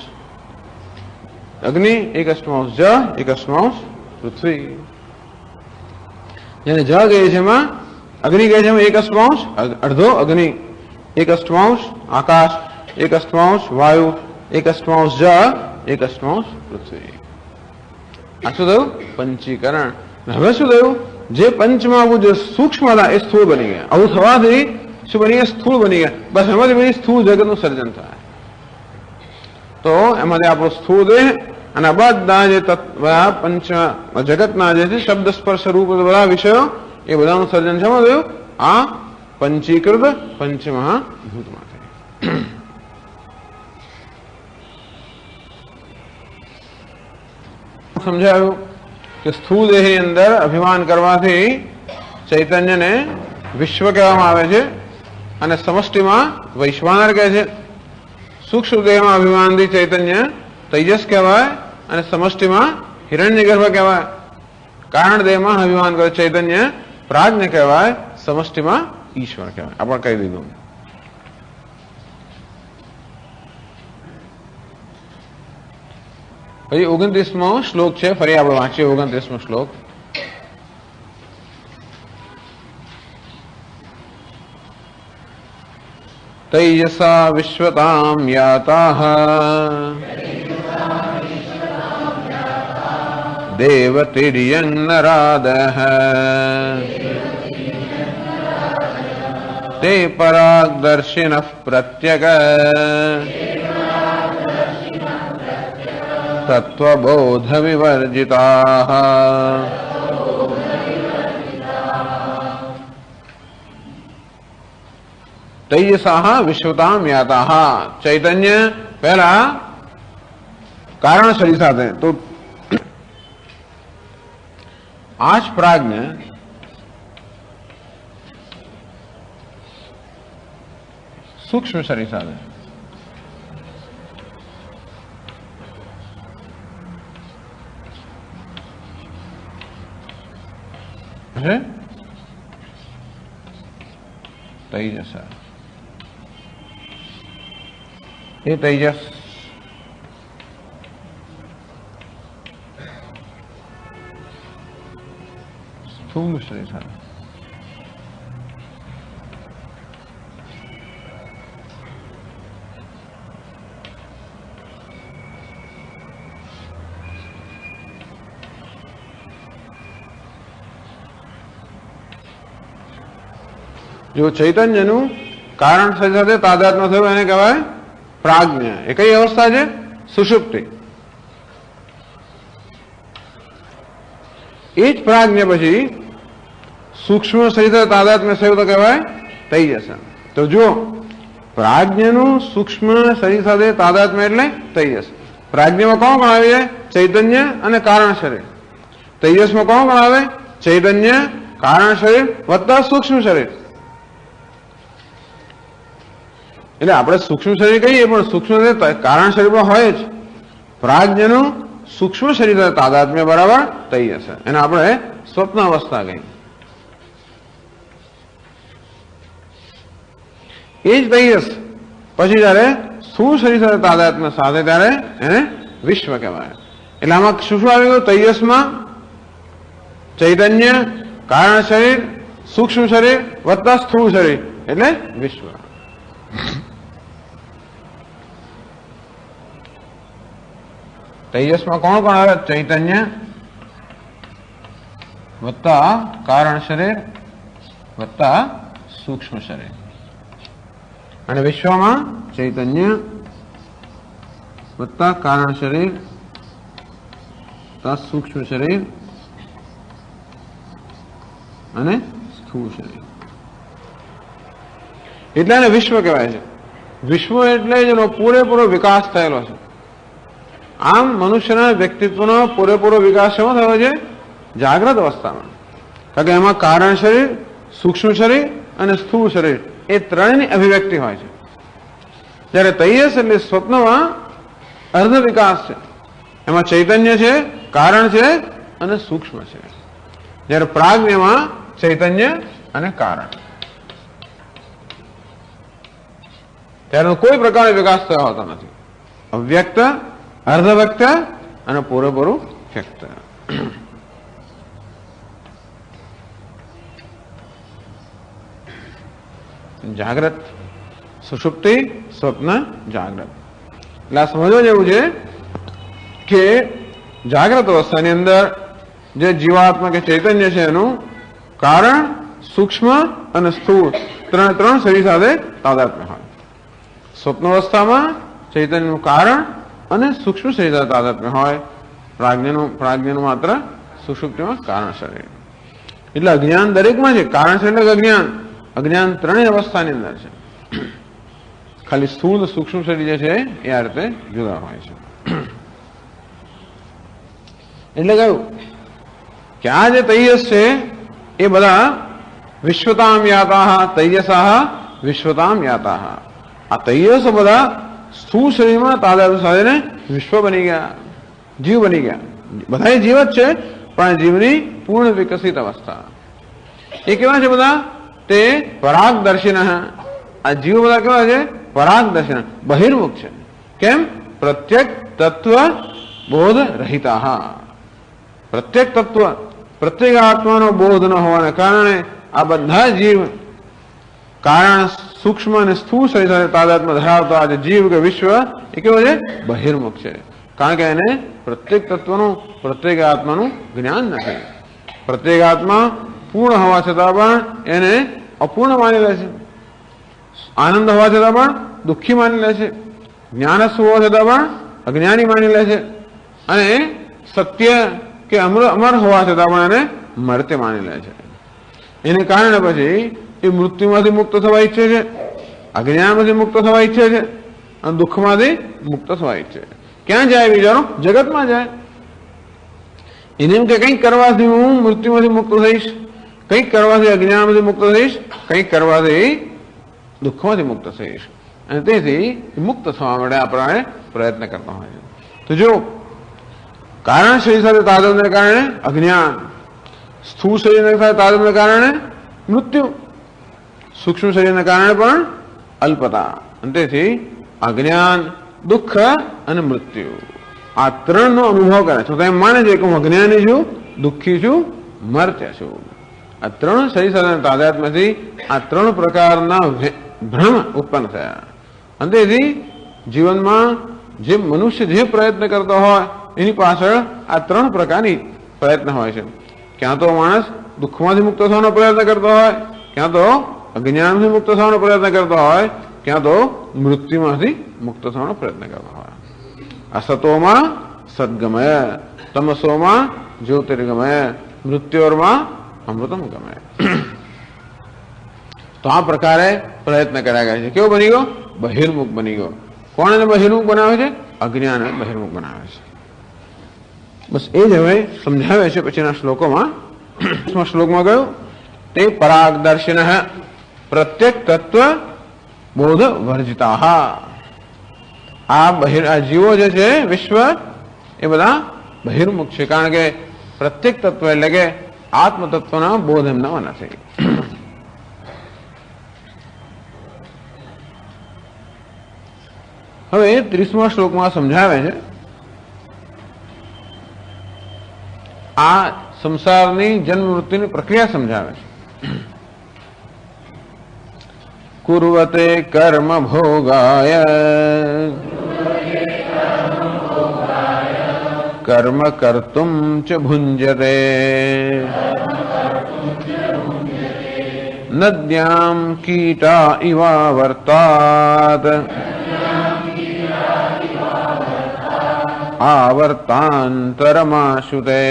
અગ્નિ, 1 અષ્ટમાંશ જળ, 1 અષ્ટમાંશ પૃથ્વી. જેને જળ કહીએ છીએ એમાં અગ્નિ કહીએ છીએ, 1 અષ્ટમાંશ અડધો અગ્નિ, 1 અષ્ટમાંશ આકાશ, 1 અષ્ટમાંશ વાયુ, 1 અષ્ટમાંશ જળ, 1 અષ્ટમાંશ પૃથ્વી. આ શું થયું? પંચીકરણ. હવે શું થયું? જે પંચમહાભૂત જે સૂક્ષ્મ હતા એ સ્થૂળ બની ગયા. આવું થવાથી શું બની ગયા? સ્થૂળ બની ગયા. બસ એમાંથી બધી સ્થૂળ જગતનું સર્જન થાય. તો એમાંથી આપણો સ્થૂળ દેહ અને બધા જે પંચ જગતના જે છે શબ્દ સ્પર્શ રૂપ બધા વિષયો, એ બધાનું સર્જન શેમાં થયું? આ પંચીકૃત પંચમહાભૂતમાંથી. સમજાયું કે સ્થૂળ દેહની અંદર અભિમાન કરવાથી ચૈતન્યને વિશ્વ કહેવામાં આવે છે અને સમષ્ટિમાં વૈશ્વાનર કહે છે. સૂક્ષ્મ દેહમાં અભિમાનથી ચૈતન્ય તૈજસ કહેવાય અને સમષ્ટિમાં હિરણ્યગર્ભ કહેવાય. કારણ દેહમાં અભિમાન કરે ચૈતન્ય પ્રાજ્ઞ કહેવાય, સમષ્ટિમાં ઈશ્વર કહેવાય. આપણે કહી દીધું. પછી 29મો શ્લોક છે, ફરી આપણે વાંચીએ 29મો શ્લોક. તૈજસા વિશ્વતામ યાતાઃ દેવતિર્યં નરાદઃ તે પરાગદર્શિનઃ પ્રત્યગ તત્વબોધ વિવર્જિતાઃ. તૈજસા વિશ્વતામ યાતાઃ. ચૈતન્ય પહેલા કારણ શરીર સાથે, તો આ જ પ્રાજ્ઞ સૂક્ષ્મ શરીર સાથે તૈજસ. એ તૈજસ સ્થૂળ શરીર સાથે જો ચૈતન્યનું કારણ શરીર સાથે તાદાત્મ્ય થયું એને કહેવાય પ્રાજ્ઞ. એ કઈ અવસ્થા છે? સુષુપ્તિ. એ જ પ્રાજ્ઞ પછી સૂક્ષ્મ શરીર સાથે તાદાત્મ્ય થયું તો કહેવાય તૈજસ. તો જો પ્રાજ્ઞનું સૂક્ષ્મ શરીર સાથે તાદાત્મ્ય એટલે તૈજસ. પ્રાજ્ઞમાં કોણ કોણ આવે? ચૈતન્ય અને કારણ શરીર. તૈજસમાં કોણ કોણ આવે? ચૈતન્ય, કારણ શરીર વત્તા સૂક્ષ્મ શરીર. એટલે આપણે સૂક્ષ્મ શરીર કહીએ પણ સૂક્ષ્મ કારણ શરીરમાં હોય જ. પ્રાજ્ઞનું સૂક્ષ્મ શરીર સાથે તાદાત્મ્ય બરાબર તૈજસ. એને આપણે સ્વપ્ન અવસ્થા કહીએ. એ જ તૈજસ પછી જયારે સ્થૂળ શરીર સાથે તાદાત્મ્ય સાથે ત્યારે એને વિશ્વ કહેવાય. એટલે આમાં શું શું આવી ગયું? તૈજસમાં ચૈતન્ય, કારણ શરીર, સૂક્ષ્મ શરીર વત્તા સ્થૂળ શરીર એટલે વિશ્વ. તૈજસમાં કોણ કોણ આવે? ચૈતન્ય વત્તા કારણ શરીર વત્તા સૂક્ષ્મ શરીર. અને વિશ્વમાં ચૈતન્ય વત્તા કારણ શરીર વત્તા સૂક્ષ્મ શરીર અને સ્થૂળ શરીર. એટલે એને વિશ્વ કહેવાય છે. વિશ્વ એટલે જેનો પૂરેપૂરો વિકાસ થયેલો છે. આમ મનુષ્યના વ્યક્તિત્વનો પૂરેપૂરો વિકાસ શેમાં થયો છે? જાગ્રત અવસ્થામાં. કારણ કે એમાં કારણ શરીર, સૂક્ષ્મ શરીર અને સ્થૂળ શરીર એ ત્રણેયની અભિવ્યક્તિ હોય છે. જ્યારે તૈજસ એટલે સ્વપ્નમાં અર્ધ વિકાસ છે. એમાં ચૈતન્ય છે, કારણ છે અને સૂક્ષ્મ છે. જ્યારે પ્રાજ્ઞમાં ચૈતન્ય અને કારણ. ત્યારે કોઈ પ્રકારનો વિકાસ થયો હોતો નથી. અવ્યક્ત, અર્ધવ્યક્ત અને પૂરેપૂરું વ્યક્ત. જાગ્રત, સુષુપ્તિ, સ્વપ્ન, જાગ્રત. એટલે આ સમજવા જેવું છે કે જાગ્રત અવસ્થાની અંદર જે જીવાત્મા કે ચૈતન્ય છે એનું કારણ, સૂક્ષ્મ અને સ્થૂળ ત્રણ શરીર સાથે તાદાત્મ્ય હોય. સ્વપ્ન અવસ્થામાં ચૈતન્યનું કારણ અને સૂક્ષ્મ શરીર સાથે તાદાત્મ્ય હોય. પ્રાજ્ઞનું માત્ર સુષુપ્તિમાં કારણ શરીર. એટલે અજ્ઞાન દરેકમાં છે. કારણ શરીર એટલે અજ્ઞાન અજ્ઞાન ત્રણેય અવસ્થાની અંદર છે. ખાલી સ્થૂળ સૂક્ષ્મ શરીર જે છે એ આ રીતે જુદા હોય છે. એટલે કહ્યું કે આ જે તૈયસ છે એ બધા વિશ્વતામ યાતા, તૈયસા વિશ્વતામ યાતા. આ તૈયસ બધા સ્થૂળ શરીરમાં તાદાદ સાથે વિશ્વ બની ગયા, જીવ બની ગયા. બધા જીવ જ છે, પણ જીવની પૂર્ણ વિકસિત અવસ્થા. એ કેવા છે બધા? તે પરાગદર્શિન. આ જીવ બધા કેવા છે? પરાગદર્શિન, બહિર્મુખ છે. કેમ? પ્રત્યેક તત્વ બોધ રહિતા. પ્રત્યેક તત્વ, પ્રત્યેક આત્માનો બોધ ન હોવાને કારણે આ બધા જીવ કારણ સૂક્ષ્મ અને સ્થૂળ શરીર સાથે તાદાત્મ્ય ધરાવતા આ જે જીવ કે વિશ્વ એ કેવો છે? બહિર્મુખ છે. કારણ કે એને પ્રત્યેક તત્વનું, પ્રત્યેક આત્માનું જ્ઞાન નથી. પ્રત્યેક આત્મા પૂર્ણ હોવા છતાં પણ એને અપૂર્ણ માની લે છે. આનંદ હોવા છતાં પણ દુઃખી માની લે છે. જ્ઞાનસ્વ હોવા છતાં પણ અજ્ઞાની માની લે છે. અને સત્ય કે અમર હોવા છતાં પણ એને મર્ત્ય માની લે છે. એને કારણે પછી એ મૃત્યુમાંથી મુક્ત થવા ઈચ્છે છે, અજ્ઞાનમાંથી મુક્ત થવા ઈચ્છે છે, અને દુઃખમાંથી મુક્ત થવા ઈચ્છે છે. ક્યાં જાય બિચારો? જગતમાં જાય. એને એમ કે કંઈક કરવાથી હું મૃત્યુમાંથી મુક્ત થઈશ, કંઈક કરવાથી અજ્ઞાનમાંથી મુક્ત થઈશ, કંઈક કરવાથી દુઃખમાંથી મુક્ત થઈશ. અને તેથી મુક્ત થવા માટે આપણે પ્રયત્ન કરતા હોય છે. તો જો કારણ શરીર સાથે તાદાત્મ્યને કારણે અજ્ઞાન, સ્થૂળ શરીર સાથે તાદાત્મ્યને કારણે મૃત્યુ, સૂક્ષ્મ શરીરને કારણે પણ અલ્પતા. અને તેથી અજ્ઞાન, દુઃખ અને મૃત્યુ આ ત્રણનો અનુભવ કરે છે. તો એમ માને છે કે હું અજ્ઞાની છું, દુઃખી છું, મર્ત્ય છું. આ ત્રણ શરીર સાથે તાદાત્મ્યથી આ ત્રણ પ્રકારના ભ્રમ ઉત્પન્ન થયા. અને તેથી જીવનમાં જે મનુષ્ય જે પ્રયત્ન કરતો હોય એની પાછળ આ ત્રણ પ્રકારની પ્રયત્ન હોય છે. ક્યાં તો માણસ દુઃખમાંથી મુક્ત થવાનો પ્રયત્ન કરતો હોય, ક્યાં તો અજ્ઞાનથી મુક્ત થવાનો પ્રયત્ન કરતો હોય, ક્યાં તો મૃત્યુમાંથી મુક્ત થવાનો પ્રયત્ન કરતો હોય. અસતોમાં સદગમય, તમસોમાં જ્યોતિર્ગમય, મૃત્યોરમાં અમૃતમ ગમય. તો આ પ્રકારે પ્રયત્ન કર્યા ગયા છે. કેવો બની ગયો? બહિર્મુખ બની ગયો. કોણ એને બહિર્મુખ બનાવે છે? અજ્ઞાન બહિર્મુખ બનાવે છે. બસ એ જ હવે સમજાવે છે પછીના શ્લોકોમાં. શ્લોકમાં ગયું તે પરાગદર્શિન પ્રત્યેક તત્વ બોધ વર્જિતા. આ જીવો જે છે વિશ્વ એ બધા બહિર્મુખ છે. કારણ કે પ્રત્યેક તત્વ એટલે કે આત્મ તત્વના બોધ એમનામાં નથી. હવે 30મા શ્લોકમાં સમજાવે છે આ સંસારની જન્મ મૃત્યુની પ્રક્રિયા સમજાવે છે. કુર્વતે કર્મ ભોગાય કર્મ કર્તુમ ચ ભુંજતે નદ્યામ કીટા ઇવાવર્તાત આવર્તાંતરમાશુતે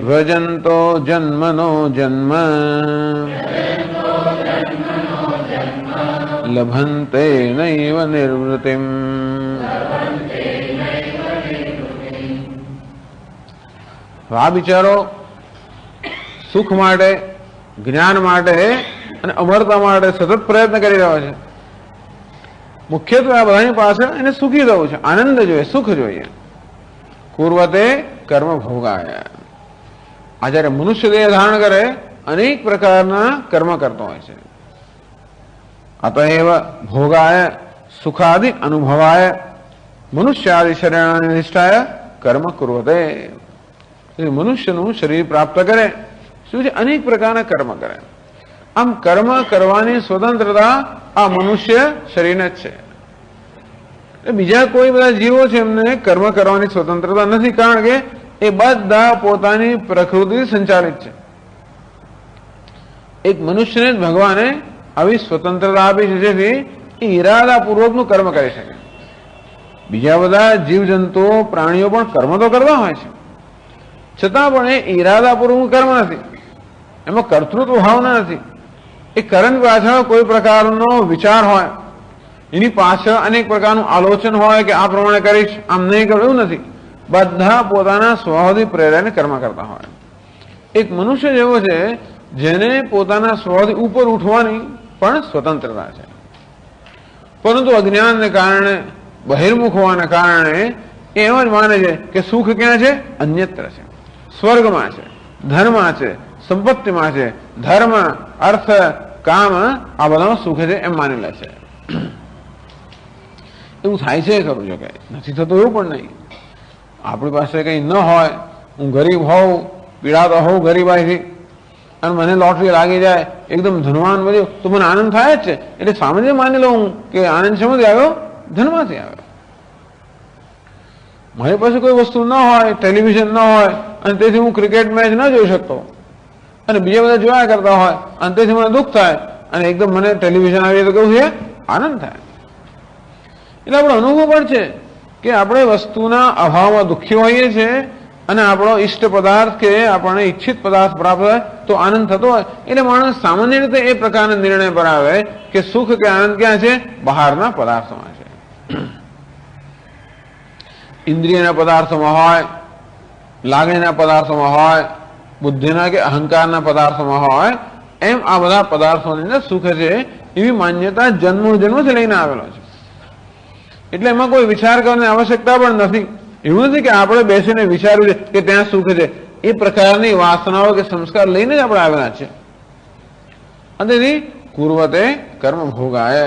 ભજંતો જન્મનો જન્મ લભંતે નૈવ નિવૃત્તિમ. આ બિચારો સુખ માટે, જ્ઞાન માટે અને અમરતા માટે સતત પ્રયત્ન કરી રહ્યો છે. મુખ્યત્વે આ બધાની પાછળ એને સુખી થવું છે, આનંદ જોઈએ, સુખ જોઈએ. કુર્વતે કર્મ ભોગાય. આ જયારે મનુષ્ય દેહ ધારણ કરે અનેક પ્રકારના કર્મ કરતો હોય છે. અતએવ ભોગાય સુખાદિ અનુભવાય મનુષ્યાદિ શરીરાનિષ્ઠાય કર્મ કુર્વતે. મનુષ્યનું શરીર પ્રાપ્ત કરે શું છે? અનેક પ્રકારના કર્મ કરે. આમ કર્મ કરવાની સ્વતંત્રતા આ મનુષ્ય શરીરને જ છે. બીજા કોઈ બધા જીવો છે એમને કર્મ કરવાની સ્વતંત્રતા નથી. કારણ કે એ બધા પોતાની પ્રકૃતિ સંચાલિત છે. એક મનુષ્યને જ ભગવાને આવી સ્વતંત્રતા આપી છે જેથી એ ઈરાદાપૂર્વકનું કર્મ કરી શકે. બીજા બધા જીવજંતુઓ, પ્રાણીઓ પણ કર્મ તો કરતા હોય છે, છતાં પણ એ ઈરાદાપૂર્વકનું કર્મ નથી. એમાં કર્તૃત્વ ભાવના નથી. એ કર્મ પાછળ કોઈ પ્રકારનો વિચાર હોય, એની પાછળ અનેક પ્રકારનું આલોચન હોય કે આ પ્રમાણે કરીશ, આમ નહીં કરું, એવું નથી. બધા પોતાના સ્વભાવથી પ્રેરાઈને કર્મ કરતા હોય. એક મનુષ્ય જેવો છે જેને પોતાના સ્વભાવથી ઉપર ઉઠવાની પણ સ્વતંત્રતા છે, પરંતુ અજ્ઞાનને કારણે, બહિર્મુખ હોવાને કારણે એમ જ માને છે કે સુખ ક્યાં છે? અન્યત્ર છે, સ્વર્ગમાં છે, ધનમાં છે, સંપત્તિમાં છે. ધર્મ, અર્થ, કામ આ બધામાં સુખ છે એમ માની લે છે. એવું થાય છે ખરું? જો કે નથી થતું એવું પણ નહીં. આપણી પાસે કંઈ ન હોય, હું ગરીબ હોઉં, પીડાતો હોઉં ગરીબાઈથી, અને મને લોટરી લાગી જાય, એકદમ ધનવાન બધું, તો મને આનંદ થાય જ છે. એટલે સામાન્ય માની લઉં કે આનંદ શેમાંથી આવ્યો? ધનમાંથી આવ્યો. મારી પાસે કોઈ વસ્તુ ન હોય, ટેલિવિઝન ન હોય, અને તેથી હું ક્રિકેટ મેચ ન જોઈ શકતો, અને બીજા બધા જોયા કરતા હોય, અને તેથી મને દુઃખ થાય, અને એકદમ મને ટેલિવિઝન આવી તો કેવું છે? આનંદ થાય. એટલે આપણો અનુભવ પણ છે કે આપણે વસ્તુના અભાવમાં દુઃખી હોઈએ છીએ, અને આપણો ઈષ્ટ પદાર્થ કે આપણને ઈચ્છિત પદાર્થ પ્રાપ્ત હોય તો આનંદ થતો હોય. એટલે માણસ સામાન્ય રીતે એ પ્રકારના નિર્ણય પર આવે કે સુખ કે આનંદ ક્યાં છે? બહારના પદાર્થોમાં છે. ઇન્દ્રિયના પદાર્થોમાં હોય, લાગણીના પદાર્થોમાં હોય, બુદ્ધિના કે અહંકારના પદાર્થોમાં હોય, એમ આ બધા પદાર્થોની અંદર સુખ છે એવી માન્યતા જન્મથી લઈને આવેલો છે. એટલે એમાં કોઈ વિચાર કરવાની આવશ્યકતા પણ નથી. એવું નથી કે આપણે બેસીને વિચાર્યું છે કે ત્યાં સુખ છે. એ પ્રકારની વાસનાઓ કે સંસ્કાર લઈને જ આપણે આવેલા છે. અને તેથી કુર્વતે કર્મ ભોગાય,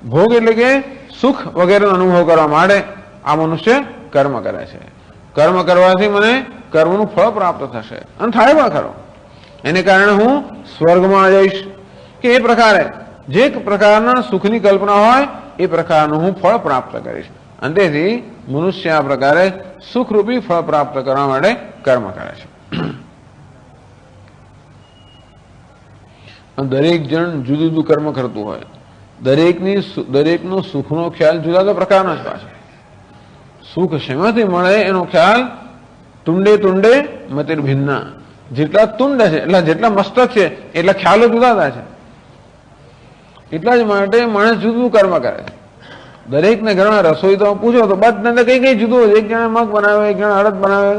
ભોગ એટલે કે સુખ વગેરેનો અનુભવ કરવા માટે આ મનુષ્ય કર્મ કરે છે. કર્મ કરવાથી મને કર્મનું ફળ પ્રાપ્ત થશે, અને થાય પણ ખરો. એને કારણે હું સ્વર્ગમાં જઈશ કે એ પ્રકારે જે પ્રકારના સુખની કલ્પના હોય એ પ્રકારનું હું ફળ પ્રાપ્ત કરીશ. અને તેથી મનુષ્ય આ પ્રકારે સુખરૂપી ફળ પ્રાપ્ત કરવા માટે કર્મ કરે છે. દરેક જણ જુદું જુદું કર્મ કરતું હોય, દરેકનો સુખનો ખ્યાલ જુદા જુદા પ્રકારનો જ પાછો. સુખ શેમાંથી મળે એનો ખ્યાલ તુંડે તુંડે મતિર ભિન્ના. જેટલા તુંડ છે એટલે જેટલા મસ્તક છે એટલા ખ્યાલો જુદા જુદા છે. એટલા જ માટે માણસ જુદું કર્મ કરે છે. દરેકને ઘરમાં રસોઈ તો પૂછો તો બધાને કઈ કઈ જુદું હોય. એક જણા મગ બનાવે, એક જણા અડદ બનાવે,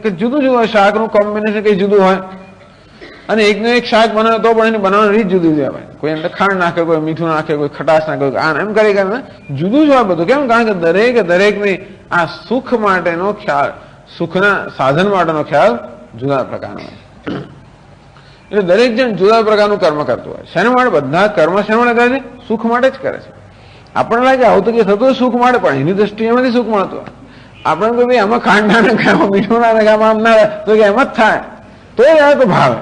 કઈ જુદું જુદું હોય. શાકનું કોમ્બિનેશન કઈ જુદું હોય, અને એકને એક શાક બનાવે તો પણ એની બનાવવાની રીત જુદી જુદી હોય. કોઈ અંદર ખાંડ નાખે, કોઈ મીઠું નાખે, કોઈ ખટાશ નાખે, કોઈ આમ એમ કરી કરીને જુદું જ હોય બધું. કેમ? કારણ કે દરેકની આ સુખ માટેનો ખ્યાલ, સુખના સાધન માટેનો ખ્યાલ જુદા પ્રકારનો હોય. એટલે દરેક જણ જુદા પ્રકારનું કર્મ કરતું હોય. શેના માટે? બધા કર્મ શેના માટે કરે છે? સુખ માટે જ કરે છે. આપણને લાગે આવું તો કે થતું સુખ માટે, પણ એની દ્રષ્ટિએ એમાંથી સુખ મળતું હોય. આપણે કોઈ ભાઈ આમાં ખાંડ ના નાખે, મીઠું ના નાખે, આમ ના, તો કે એમ જ થાય તો એ તો ભાવે.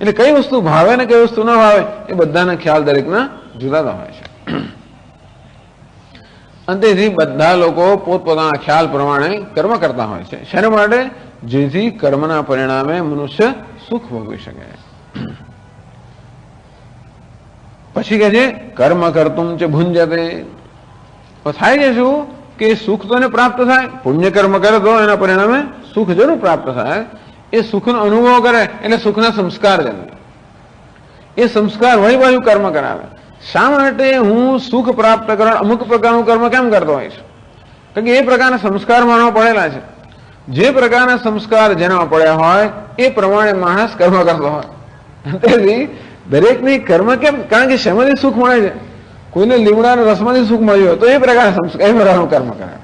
એટલે કઈ વસ્તુ ભાવે ને કઈ વસ્તુ ના ભાવે એ બધાના ખ્યાલ દરેકના જુદા હોય છે. અને તેથી બધા લોકો પોતપોતાના ખ્યાલ પ્રમાણે કર્મ કરતા હોય છે. શેના માટે? જેથી કર્મના પરિણામે મનુષ્ય સુખ ભોગવી શકે. પછી કહે છે કર્મ કરતું છે ભુંજતે. થાય છે શું કે સુખ તો એને પ્રાપ્ત થાય. પુણ્ય કર્મ કરે તો એના પરિણામે સુખ જરૂર પ્રાપ્ત થાય. એ સુખનો અનુભવ કરે એટલે સુખના સંસ્કાર જન્મે. એ સંસ્કાર વળી બાજુ કર્મ કરાવે. શા માટે હું સુખ પ્રાપ્ત કરવા અમુક પ્રકારનું કર્મ કેમ કરતો હોઈશ? કારણ કે એ પ્રકારના સંસ્કાર માનવા પડેલા છે. જે પ્રકારના સંસ્કાર જેનામાં પડ્યા હોય એ પ્રમાણે માણસ કર્મ કરતો હોય. તેથી દરેકની કર્મ કેમ? કારણ કે શેમાંથી સુખ મળે છે? કોઈને લીમડાના રસમાંથી સુખ મળ્યું હોય તો એ પ્રકારના સંસ્કાર, એ પ્રકારનું કર્મ કરે.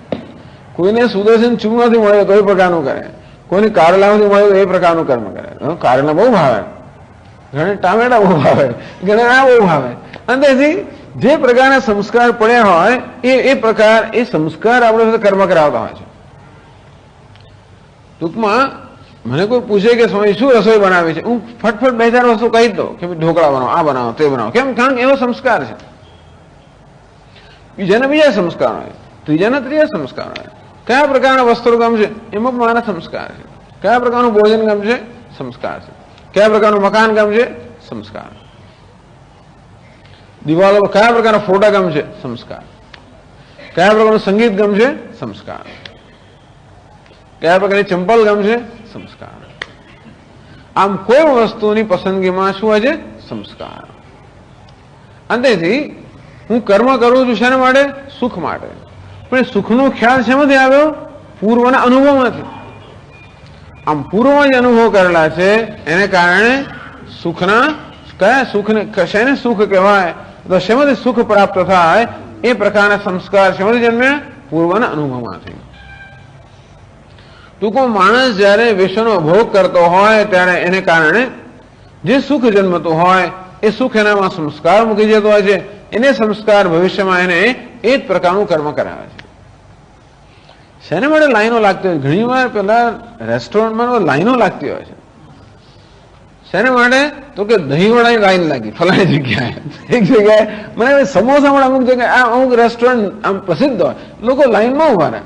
કોઈને સુદર્શન ચૂર્ણમાંથી મળ્યો તો એ પ્રકારનું કરે. કોઈને કારેલામાંથી મળ્યું એ પ્રકારનું કર્મ કરે. કારેલા બહુ ભાવે, ઘણા ટામેટા બહુ ભાવે, ઘણા આ બહુ ભાવે. અને તેથી જે પ્રકારના સંસ્કાર પડ્યા હોય એ સંસ્કાર આપણે કર્મ કરાવતા હોય છે. ટૂંકમાં મને કોઈ પૂછે કે સ્વામી શું રસોઈ બનાવી છે, હું ફટફટ બે ચાર વસ્તુ કહી દઉં કે ઢોકળા બનાવો, આ બનાવો, તે બનાવો. કેમ? કારણ કે એવો સંસ્કાર છે. બીજાના બીજા સંસ્કાર હોય, ત્રીજાના ત્રીજા સંસ્કાર હોય. કયા પ્રકારના વસ્ત્રો ગમશે એમાં પણ મારા સંસ્કાર છે. કયા પ્રકારનું ભોજન ગમશે? સંસ્કાર છે. કયા પ્રકારનું મકાન ગમશે? સંસ્કાર. દિવાલો કયા પ્રકારના ફોટા ગમશે? સંસ્કાર. કયા પ્રકારનું સંગીત ગમશે? સંસ્કાર. કયા પ્રકારની ચંપલ ગમશે? સંસ્કાર. આમ કોઈ વસ્તુની પસંદગીમાં શું હોય છે? સંસ્કાર. અંતેથી હું કર્મ કરું છું શાના માટે? સુખ માટે. પણ સુખનો ખ્યાલ શેમાંથી આવ્યો? પૂર્વના અનુભવમાંથી. આમ પૂર્વમાં જે અનુભવ કરેલા છે એને કારણે સુખના કયા સુખને શેને સુખ કહેવાય? તો શેમાંથી સુખ પ્રાપ્ત થાય? એ પ્રકારના સંસ્કાર શેમાંથી જન્મે? પૂર્વના અનુભવમાંથી. ટૂંકમાં માણસ જયારે વિશ્વનો ભોગ કરતો હોય ત્યારે એને કારણે જે સુખ જન્મતું હોય એ સુખ એનામાં સંસ્કાર મૂકી જતો હોય છે. એને સંસ્કાર ભવિષ્યમાં એને એ જ પ્રકારનું કર્મ કરાવે છે. શેને માટે લાઈનો લાગતી હોય? ઘણી વાર પેલા રેસ્ટોરન્ટમાં લાઈનો લાગતી હોય છે. શેને માટે? તો કે દહીંવડાની લાઈન લાગી ફલાણી જગ્યાએ. એક જગ્યાએ મને સમોસા મળે અમુક જગ્યાએ, અમુક રેસ્ટોરન્ટ આમ પ્રસિદ્ધ હોય, લોકો લાઈનમાં ઉભા રહે.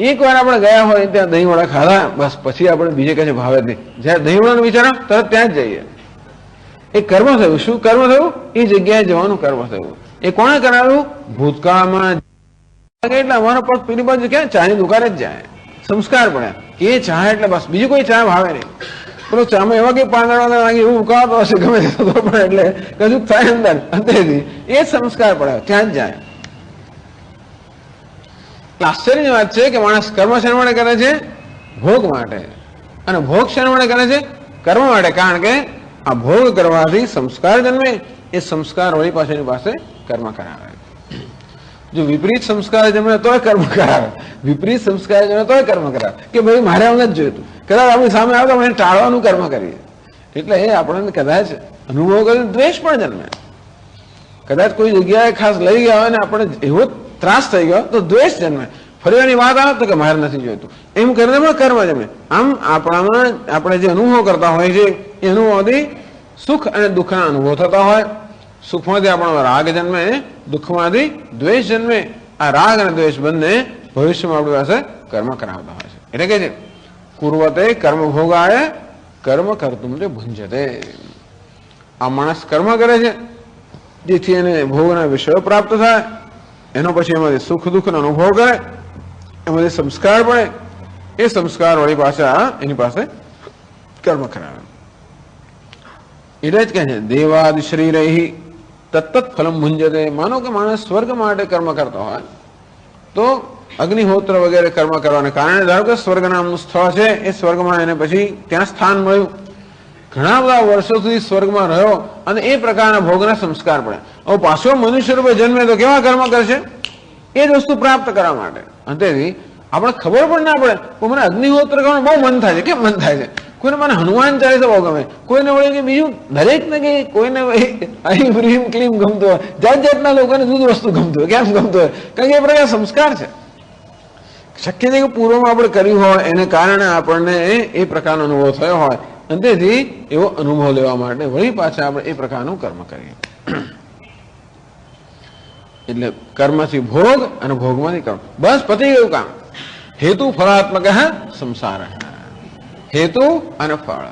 એક વાર આપણે ગયા હોય ત્યાં દહીંવડા ખાધા, બસ પછી આપણે બીજે કશે ભાવે જ નહીં. જયારે દહીંવડાનો વિચાર તરત ત્યાં જ જઈએ. એ કર્મ થયું. શું કર્મ થયું? એ જગ્યાએ જવાનું કર્મ થયું. એ કોણે કરાવ્યું? ભૂતકાળમાં એટલે અમારો પગ પેલી બાજુ ક્યાં ચાની દુકાને જ જાય. સંસ્કાર પડ્યા કે એ ચા એટલે બસ બીજું કોઈ ચા ભાવે નહીં. પેલો ચામાં એવા કઈ પાંદડા એવું ઉકાળતો હશે ગમે પણ એટલે કશું થાય અંદર અંતેથી એ સંસ્કાર પડ્યા ત્યાં જ જાય. આશ્ચર્યની વાત છે કે માણસ કર્મ શેના માટે કરે છે? ભોગ માટે. અને ભોગ શેના માટે કરે છે? કર્મ માટે. કારણ કે આ ભોગ કરવાથી સંસ્કાર જન્મે. એ સંસ્કાર વળી પાછળની પાસે કર્મ કરાવે. જો વિપરીત સંસ્કાર જન્મે તોય કર્મ કરાવે, વિપરીત સંસ્કાર જન્મે તોય કર્મ કરાવે કે ભાઈ મારે આમ નથી જોઈતું, કદાચ આપણી સામે આવે તો મને ટાળવાનું કર્મ કરીએ. એટલે એ આપણને કદાચ અનુભવ કરીને દ્વેષ પણ જન્મે. કદાચ કોઈ જગ્યાએ ખાસ લઈ ગયા હોય ને આપણે એવો ત્રાસ થઈ ગયો તો દ્વેષ જન્મે. ફરીવાની વાત આવે તો કે મારે નથી જોઈતું, એમ કરીને પણ કર્મ જન્મે. આમ આપણામાં આપણે જે અનુભવ કરતા હોય છે એ અનુભવથી સુખ અને દુઃખના અનુભવ થતા હોય. સુખમાંથી આપણો રાગ જન્મે, દુઃખમાંથી દ્વેષ જન્મે. આ રાગ અને દ્વેષ બંને ભવિષ્યમાં આપણી પાસે કર્મ કરાવતા હોય છે. એટલે કે છે કુર્વતે કર્મ ભોગાય કર્મ કર્તુમ તે ભુંજતે. આ માણસ કર્મ કરે છે જેથી એને ભોગના વિષયો પ્રાપ્ત થાય. એનો પછી એમાંથી સુખ દુઃખનો અનુભવ કરે, એમાંથી સંસ્કાર પડે. એ સંસ્કાર વળી પાછા એની પાસે કર્મ કરાવે. એટલે જ કહે છે દેવાદ શરીર તત્ત ફલમ ભુંજતે. માનો કે માણસ સ્વર્ગ માટે કર્મ કરતો હોય તો અગ્નિહોત્ર વગેરે કર્મ કરવાને કારણે ધારો કે સ્વર્ગ નામનું સ્થળ છે, એ સ્વર્ગમાં એને પછી ત્યાં સ્થાન મળ્યું. ઘણા બધા વર્ષો સુધી સ્વર્ગમાં રહ્યો અને એ પ્રકારના ભોગના સંસ્કાર પડ્યા. હવે પાછો મનુષ્ય રૂપે જન્મે તો કેવા કર્મ કરશે? એ જ વસ્તુ પ્રાપ્ત કરવા માટે. અંતેથી આપણે ખબર પણ ના પડે પણ મને અગ્નિહોત્ર કરવાનું બહુ મન થાય છે. કેમ મન થાય છે? કોઈને મને હનુમાન ચાલીસા બહુ ગમે, કોઈને વળે કે બીજું દરેકને કે કોઈને અહીં પ્રીમ ક્લીમ ગમતું હોય, જાત જાતના લોકોને જુદી વસ્તુ ગમતું હોય. કેમ ગમતું હોય? કારણ કે એ પ્રકાર સંસ્કાર છે. શક્ય છે કે પૂર્વમાં આપણે કર્યું હોય એને કારણે આપણને એ પ્રકારનો અનુભવ થયો હોય. અંતેથી એવો અનુભવ લેવા માટે વળી પાછા આપણે એ પ્રકારનું કર્મ કરીએ. એટલે કર્મથી ભોગ અને ભોગમાંથી કર્મ. બસ પતી ગયું કામ. હેતુ ફલાત્મક સંસાર. હેતુ અને ફળ.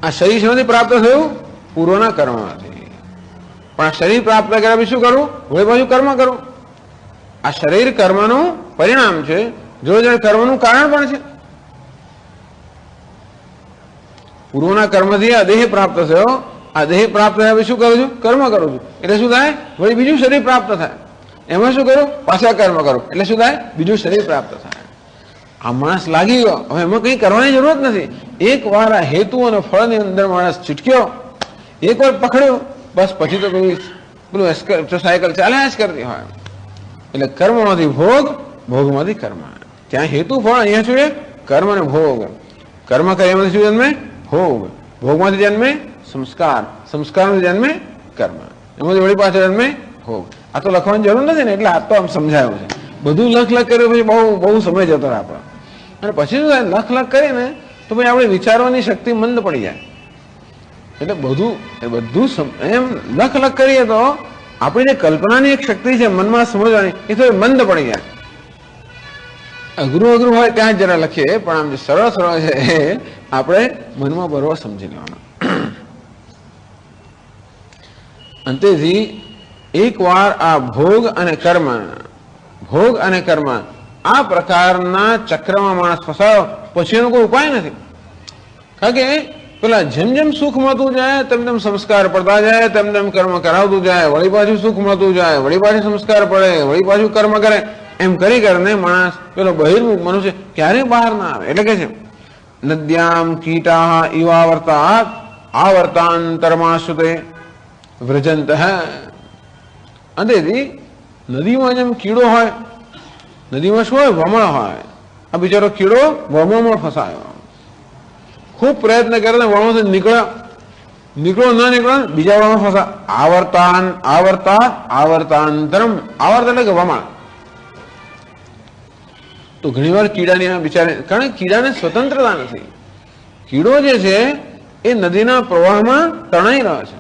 આ શરીર શેમાંથી પ્રાપ્ત થયું? પૂર્વના કર્મમાંથી. પણ આ શરીર પ્રાપ્ત કર્યા પછી શું કરવું? વળી પાછું કર્મ કરવું. આ શરીર કર્મનું પરિણામ છે, જોડે કર્મનું કારણ પણ છે. પૂર્વના કર્મથી આ દેહ પ્રાપ્ત થયો. આ દેહ પ્રાપ્ત થયા પછી શું કરું છું? કર્મ કરું છું. એટલે શું થાય? વળી બીજું શરીર પ્રાપ્ત થાય. એમાં શું કરું? પાછા કર્મ કરું. એટલે શું થાય? બીજું શરીર પ્રાપ્ત થાય. આ માણસ લાગી ગયો, હવે એમાં કંઈ કરવાની જરૂરત નથી. એક વાર આ હેતુ અને ફળની અંદર માણસ છૂટક્યો, એક વાર પકડ્યો, બસ પછી તો પેલું સાયકલ ચાલ્યા જ કરતી હોય. એટલે કર્મમાંથી ભોગ, ભોગમાંથી કર્મ. ત્યાં હેતુ ફળ, અહીંયા શું છે? કર્મ અને ભોગ. કર્મ કર્યામાંથી શું જન્મે? ભોગ. ભોગમાંથી જન્મે સંસ્કાર. સંસ્કારમાંથી જન્મે કર્મ. એમાંથી વળી પાછળ જન્મે ભોગ. આ તો લખવાની જરૂર નથી ને, એટલે આ તો આમ સમજાયું છે. બધું લખ કર્યું પછી બહુ સમય જતો રહે આપણો. અને પછી શું થાય? લખ કરીને તો પછી આપણે વિચારવાની શક્તિ મંદ પડી જાય. એટલે બધું એમ લખ કરીએ તો આપણી જે કલ્પનાની એક શક્તિ છે મનમાં સમજવાની, એ થોડી મંદ પડી જાય. અઘરું હોય ત્યાં જરા લખીએ, પણ આમ જે સરળ છે એ આપણે મનમાં બરોબર સમજી લેવાનું. અંતેથી એક વાર આ ભોગ અને કર્મ આ પ્રકારના ચક્રમાં માણસ ફસાયો પછી એનો કોઈ ઉપાય નથી. કારણ કે પેલા જેમ જેમ સુખ મળતું જાય તેમ તેમ સંસ્કાર પડતા જાય, તેમ તેમ કર્મ કરાવતું જાય, વળી પાછું સુખ મળતું જાય, વળી પાછું સંસ્કાર પડે, વળી પાછું કર્મ કરે, એમ કરી કરીને માણસ પેલો બહિર્મુખ મનુષ્ય ક્યારેય બહાર ના આવે. એટલે કે છે નદ્યામ કીટા ઇવાવર્તાત આવર્તાંતરમાશુતે વ્રજંત. અંતેથી નદીમાં જેમ કીડો હોય, નદીમાં શું હોય? વમળ હોય. આ બિચારો કીડો વમળમાં ફસાયો, ખૂબ પ્રયત્ન કરે વણોથી નીકળો ના નીકળો, બીજા વણમાં ફસા. આવર્તાંતરમ. આવર્ત એટલે કે વમળ. તો ઘણી વાર કીડાની બિચારે, કારણ કે કીડાને સ્વતંત્રતા નથી. કીડો જે છે એ નદીના પ્રવાહમાં તણાઈ રહ્યો છે.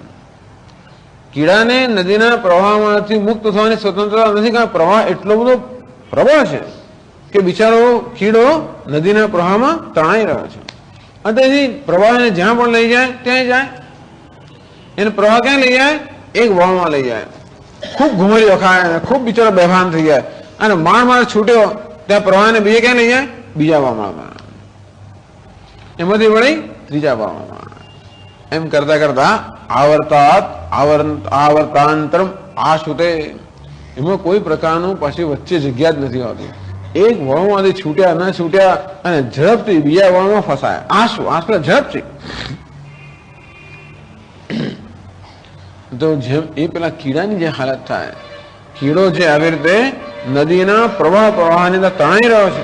કીડાને નદીના પ્રવાહમાંથી મુક્ત થવાની સ્વતંત્રતા નથી, કારણ પ્રવાહ એટલો બધો પ્રબળ છે કે બિચારો કીડો નદીના પ્રવાહમાં તણાઈ રહ્યો છે. અને તેથી પ્રવાહને જ્યાં પણ લઈ જાય ત્યાં જાય. એને પ્રવાહ ક્યાં લઈ જાય? એક વળમાં લઈ જાય. ખૂબ ઘુમરીઓ ખાય, ખૂબ બિચારો બેભાન થઈ જાય અને માર છૂટ્યો ત્યાં પ્રવાહને બીજે ક્યાં લઈ જાય? બીજા વામમાં. એમાંથી વળી ત્રીજા વામમાં. એમ કરતા કરતા આવર્તાંતરમ આશુતે. એમાં કોઈ પ્રકારનું પાછી વચ્ચે જગ્યા જ નથી હોતી. એક વળમાંથી છૂટ્યા ન છૂટ્યા અને ઝડપથી બીજા વળમાં ફસાયા. આશુ ઝડપથી. તો જેમ એ પેલા કીડાની જે હાલત થાય, કીડો જે આવી રીતે નદીના પ્રવાહની અંદર તણાઈ રહ્યો છે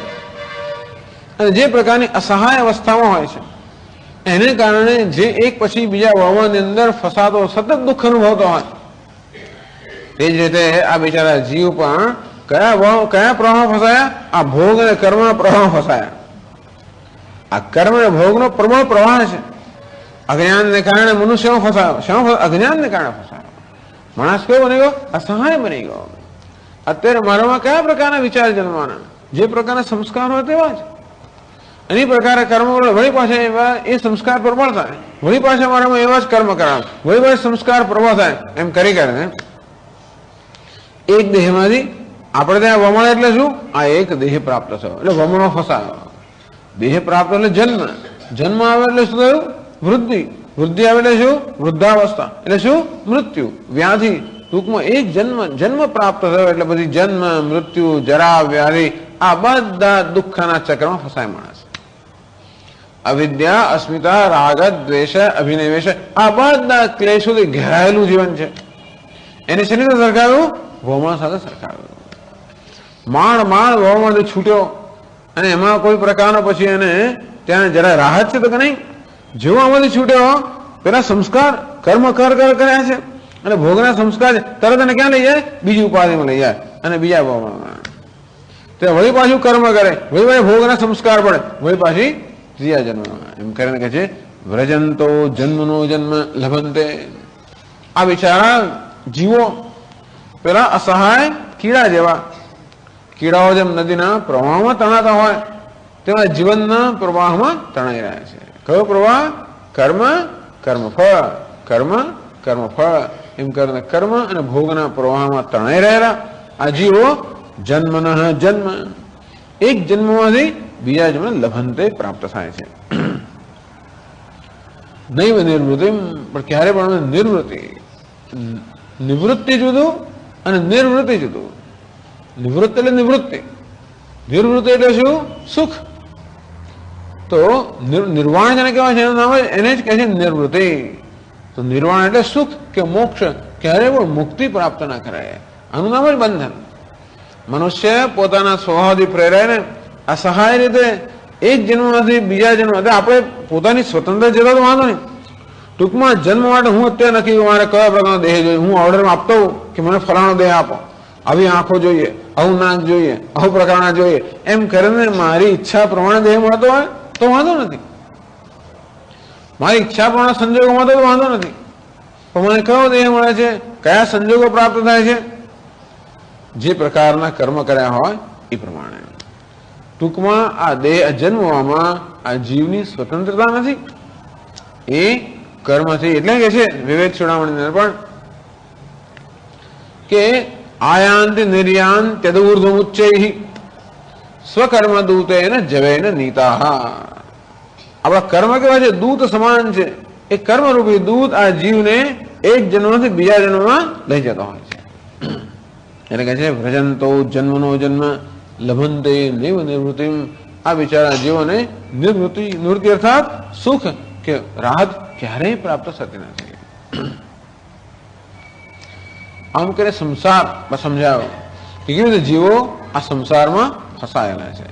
અને જે પ્રકારની અસહાય અવસ્થામાં હોય છે, એને કારણે જે એક પછી બીજા વળવાની અંદર ફસાતો સતત દુઃખ અનુભવતો હોય, તે જ રીતે આ બિચારા જીવ પણ કયા પ્રવાહ ફસાયા? આ ભોગ અને કર્મના પ્રવાહ ફસાયા. આ કર્મ અને ભોગનો પ્રબળ પ્રવાહ છે. અજ્ઞાનને કારણે મનુષ્ય ફસાયો. અજ્ઞાનને કારણે ફસાયો. માણસ કેવો બની ગયો? અસહાય બની ગયો. અત્યારે મારામાં કયા પ્રકારના વિચાર જન્મવાના? જે પ્રકારના સંસ્કાર હોય તેવા જ. એની પ્રકારે કર્મ વળી પાછા એવા એ સંસ્કાર પ્રબળ થાય, વળી પાછા મારામાં એવા જ કર્મ કરાવે, વળી પાછા સંસ્કાર પ્રબળ થાય. એમ કરી કરીને એક દેહમાંથી આપણે ત્યાં વમણ એટલે શું? આ એક દેહ પ્રાપ્ત થયો એટલે વમણમાં ફસાયો. દેહ પ્રાપ્ત એટલે જન્મ આવે એટલે શું થયું? વૃદ્ધિ આવે એટલે શું? વૃદ્ધાવસ્થા એટલે શું? મૃત્યુ, વ્યાધિ. ટૂંકમાં એક જન્મ પ્રાપ્ત થયો એટલે બધી જન્મ, મૃત્યુ, જરા, વ્યાધિ, આ બધા દુઃખના ચક્રમાં ફસાય માણસ. અવિદ્યા, અસ્મિતા, રાગ, દ્વેષ, અભિનિવેશ, આ બધા ક્લેશોથી ઘેરાયેલું જીવન છે. એને શેની સાથે સરખાવ્યું? વમણ સાથે સરખાવ્યું. માંડ વમણમાંથી છૂટ્યો અને એમાં કોઈ પ્રકારનો પછી એને ત્યાં જરા રાહત છે તો કે નહીં. જેવો આમાંથી છૂટ્યો પેલા સંસ્કાર કર્મ કર્યા છે અને ભોગના સંસ્કાર તરત એને ક્યાં લઈ જાય? બીજી ઉપાધિમાં લઈ જાય અને બીજા વમણમાં તે વળી પાછું કર્મ કરે, વળી પાછું ભોગના સંસ્કાર પડે, વળી પાછી ત્રીજા જન્મમાં. એમ કરીને કહે છે વ્રજંતો જન્મનો જન્મ લભંતે. આ બિચારા જીવો પેલા અસહાય કીડા જેવા, કીડાઓ જેમ નદીના પ્રવાહમાં તણાતા હોય તેવા જીવનના પ્રવાહમાં તણાઈ રહ્યા છે. કયો પ્રવાહ? કર્મફળ. એમ કરીને કર્મ અને ભોગના પ્રવાહમાં તણાઈ રહેલા આ જીવો જન્મ એક જન્મમાંથી બીજા જન્મ લભંતે પ્રાપ્ત થાય છે. નૈવ નિવૃત્તિ, પણ ક્યારે પણ નિવૃત્તિ જુદું અને નિર્વૃત્તિ જુદું. નિવૃત્તિ એટલે નિવૃત્તિ એટલે શું? સુખ. તો નિર્વાણ જેને કહેવાય છે એનું નામ એને જ કહે છે નિર્વૃત્તિ. તો નિર્વાણ એટલે સુખ કે મોક્ષ, ક્યારે પણ મુક્તિ પ્રાપ્ત ના કરાય. આનું નામ જ બંધન. મનુષ્ય પોતાના સ્વભાવથી પ્રેરાય અસહાય રીતે એક જન્મમાંથી બીજા જન્મ, આપણે પોતાની સ્વતંત્ર જતા તો વાંધો નહીં. ટૂંકમાં જન્મ માટે હું અત્યારે નક્કી મારે કયા પ્રકારનો દેહ જોઈએ. હું ઓર્ડરમાં આપતો હોઉં કે મને ફલાણો દેહ આપો, આવી આંખો જોઈએ, આવું નાક જોઈએ, આવું પ્રકારના જોઈએ, એમ કરીને મારી ઈચ્છા પ્રમાણે દેહ મળતો હોય તો વાંધો નથી. મારી ઈચ્છા પ્રમાણે સંજોગો મળતો તો વાંધો નથી. પણ મને કયો દેહ મળે છે, કયા સંજોગો પ્રાપ્ત થાય છે? જે પ્રકારના કર્મ કર્યા હોય એ પ્રમાણે. ટૂંકમાં આ દેહ જન્મવામાં આ જીવની સ્વતંત્રતા નથી, એ કર્મથી. એટલે કે છે વિવેક ચૂડામણી અંદર પણ કે આયાંતિ નિર્યાન તદુર્ધ્વમુચ્ચૈ સ્વકર્મ દૂતેન જવેન નીતાહ. આપણા કર્મ કેવા છે? દૂત સમાન છે. એ કર્મરૂપી દૂત આ જીવને એક જન્મથી બીજા જન્મમાં લઈ જતો હોય છે. એટલે કહે છે વ્રજંતો જન્મનો જન્મ લભંતે નૈવ નિવૃત્તિમ. આ બિચારા જીવોને નિવૃત્તિ અર્થાત સુખ કે રાહત ક્યારેય પ્રાપ્ત થતી નથી. આમ કરીને સંસાર સમજાવો કે કેવી રીતે જીવો આ સંસારમાં ફસાયેલા છે.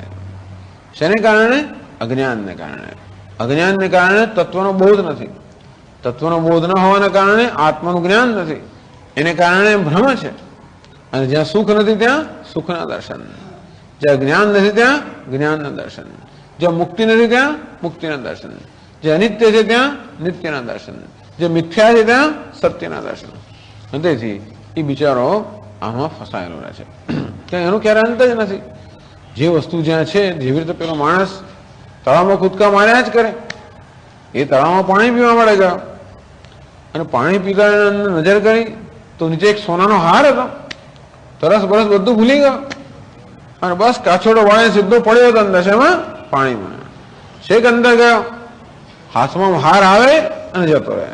શેને કારણે? અજ્ઞાનને કારણે. અજ્ઞાનને કારણે તત્વનો બોધ નથી. તત્વનો બોધ ન હોવાના કારણે આત્માનું જ્ઞાન નથી. એને કારણે ભ્રમ છે. અને જ્યાં સુખ નથી ત્યાં સુખના દર્શન, જ્યાં જ્ઞાન નથી ત્યાં જ્ઞાનના દર્શન, જ્યાં મુક્તિ નથી ત્યાં મુક્તિના દર્શન, જે અનિત્ય છે ત્યાં નિત્યના દર્શન, જે મિથ્યા છે ત્યાં સત્યના દર્શન. તેથી એ બિચારો આમાં ફસાયેલો રહે છે. ત્યાં એનું ક્યારે અંત જ નથી. જે વસ્તુ જ્યાં છે, જેવી રીતે પેલો માણસ તળાવમાં કૂદકા માર્યા જ કરે. એ તળાવમાં પાણી પીવા મળે ગયો અને પાણી પીતા નજર કરી તો નીચે એક સોનાનો હાર હતો. તરસ બરસ બધું ભૂલી ગયો અને બસ કાછોડો વાળે સીધો પડ્યો હતો અંદર શેમાં? પાણીમાં. છેક અંદર ગયો, હાથમાં હાર આવે અને જતો રહે.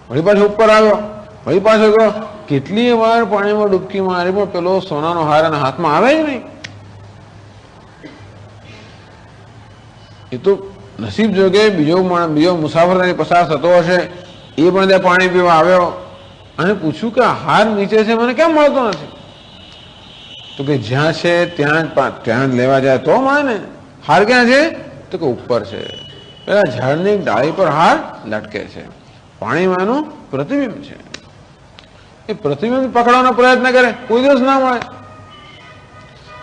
વળી પાછો ઉપર આવ્યો, વળી પાછો ગયો. કેટલી વાર પાણીમાં ડૂબકી મારી પણ પેલો સોનાનો હાર એના હાથમાં આવે જ નહીં. એ તો નસીબ જોગે બીજો મુસાફર પસાર થતો હશે. એ પણ ત્યાં પાણી પીવા આવ્યો અને પૂછ્યું કે હાર નીચે છે, મને કેમ મળતો નથી? તો કે જ્યાં છે ત્યાં લેવા જાય તો મળે ને. હાર ક્યાં છે? તો કે ઉપર છે, પેલા ઝાડની ડાળી પર હાર લટકે છે. પાણીમાં એનું પ્રતિબિંબ છે. એ પ્રતિબિંબ પકડવાનો પ્રયત્ન કરે, કોઈ દિવસ ના મળે.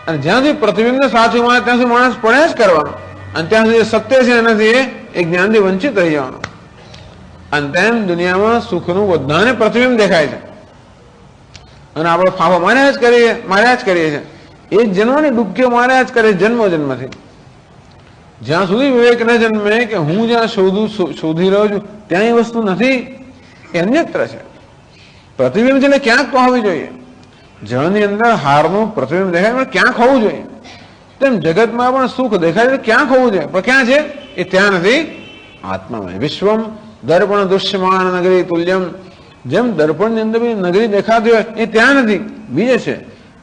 અને જ્યાંથી પ્રતિબિંબને સાચું મળે ત્યાં સુધી માણસ પડ્યા જ કરવાનો. અને ત્યાં સુધી સત્ય છે એનાથી એ જ્ઞાનથી વંચિત રહી જવાનો. અને તેમ દુનિયામાં સુખનું બધાને પ્રતિબિંબ દેખાય છે અને આપણે ફાફા માર્યા જ કરીએ છીએ. એક જન્મની ડૂબકીઓ માર્યા જ કરે જન્મથી. જ્યાં સુધી વિવેક ન જન્મે કે હું જ્યાં શોધી રહ્યો છું ત્યાં એ વસ્તુ નથી, એ અન્યત્ર છે. પ્રતિબિંબ છે એટલે ક્યાંક તો હોવી જોઈએ. જળની અંદર હારનું પ્રતિબિંબ દેખાય પણ ક્યાંક હોવું જોઈએ. તેમ જગતમાં પણ સુખ દેખાય છે ક્યાંક હોવું જોઈએ, પણ ક્યાં છે? એ ત્યાં નથી, આત્મામાં. વિશ્વમ દર્પણ દૃશ્યમાન નગરી તુલ્યમ. જેમ દર્પણની અંદર નગરી દેખાતી હોય એ ત્યાં નથી, બીજે છે.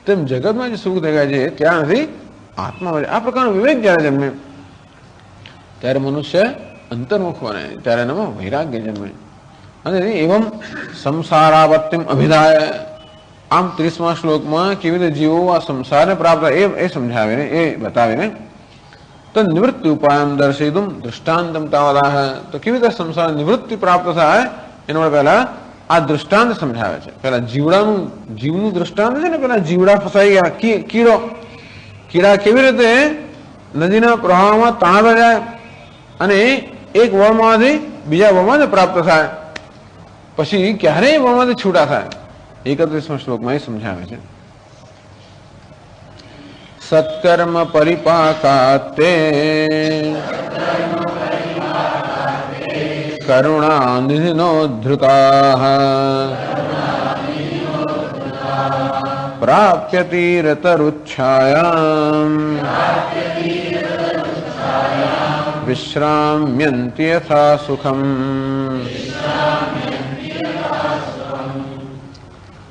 તેમ જગતમાં જે સુખ દેખાય છે એ ત્યાં નથી, આત્મામાં. આ પ્રકારનો વિવેક જયારે જન્મે ત્યારે મનુષ્ય અંતર્મુખ બને, ત્યારે એનામાં વૈરાગ્ય જન્મે. અને એવમ સંસારાવત્તિમ અભિધાય. આમ 30મા શ્લોકમાં કેવી રીતે જીવો આ સંસારને પ્રાપ્ત એ સમજાવીને એ બતાવીને તો નિવૃત્તિ ઉપાયમ દર્શિતું દૃષ્ટાંતમ તાવદાહ. તો કેવી રીતે સંસાર નિવૃત્તિ પ્રાપ્ત થાય એના પહેલા આ દૃષ્ટાંત સમજાવે છે. પેલા જીવનું દૃષ્ટાંત છે ને, પેલા જીવડા ફસાઈ ગયા, કીડા કેવી રીતે નદીના પ્રવાહમાં તણાતા જાય અને એક વળમાંથી બીજા વળમાં પ્રાપ્ત થાય, પછી ક્યારેય વળમાંથી છૂટા થાય. 31મા શ્લોકમાં એ સમજાવે છે. સત્કર્મ પરિપાકાતે કરુણા નિધિનો ધૃતાઃ પ્રાપ્યતિ રતરુચ્છાયામ વિશ્રામ્યન્તિ યથા સુખમ.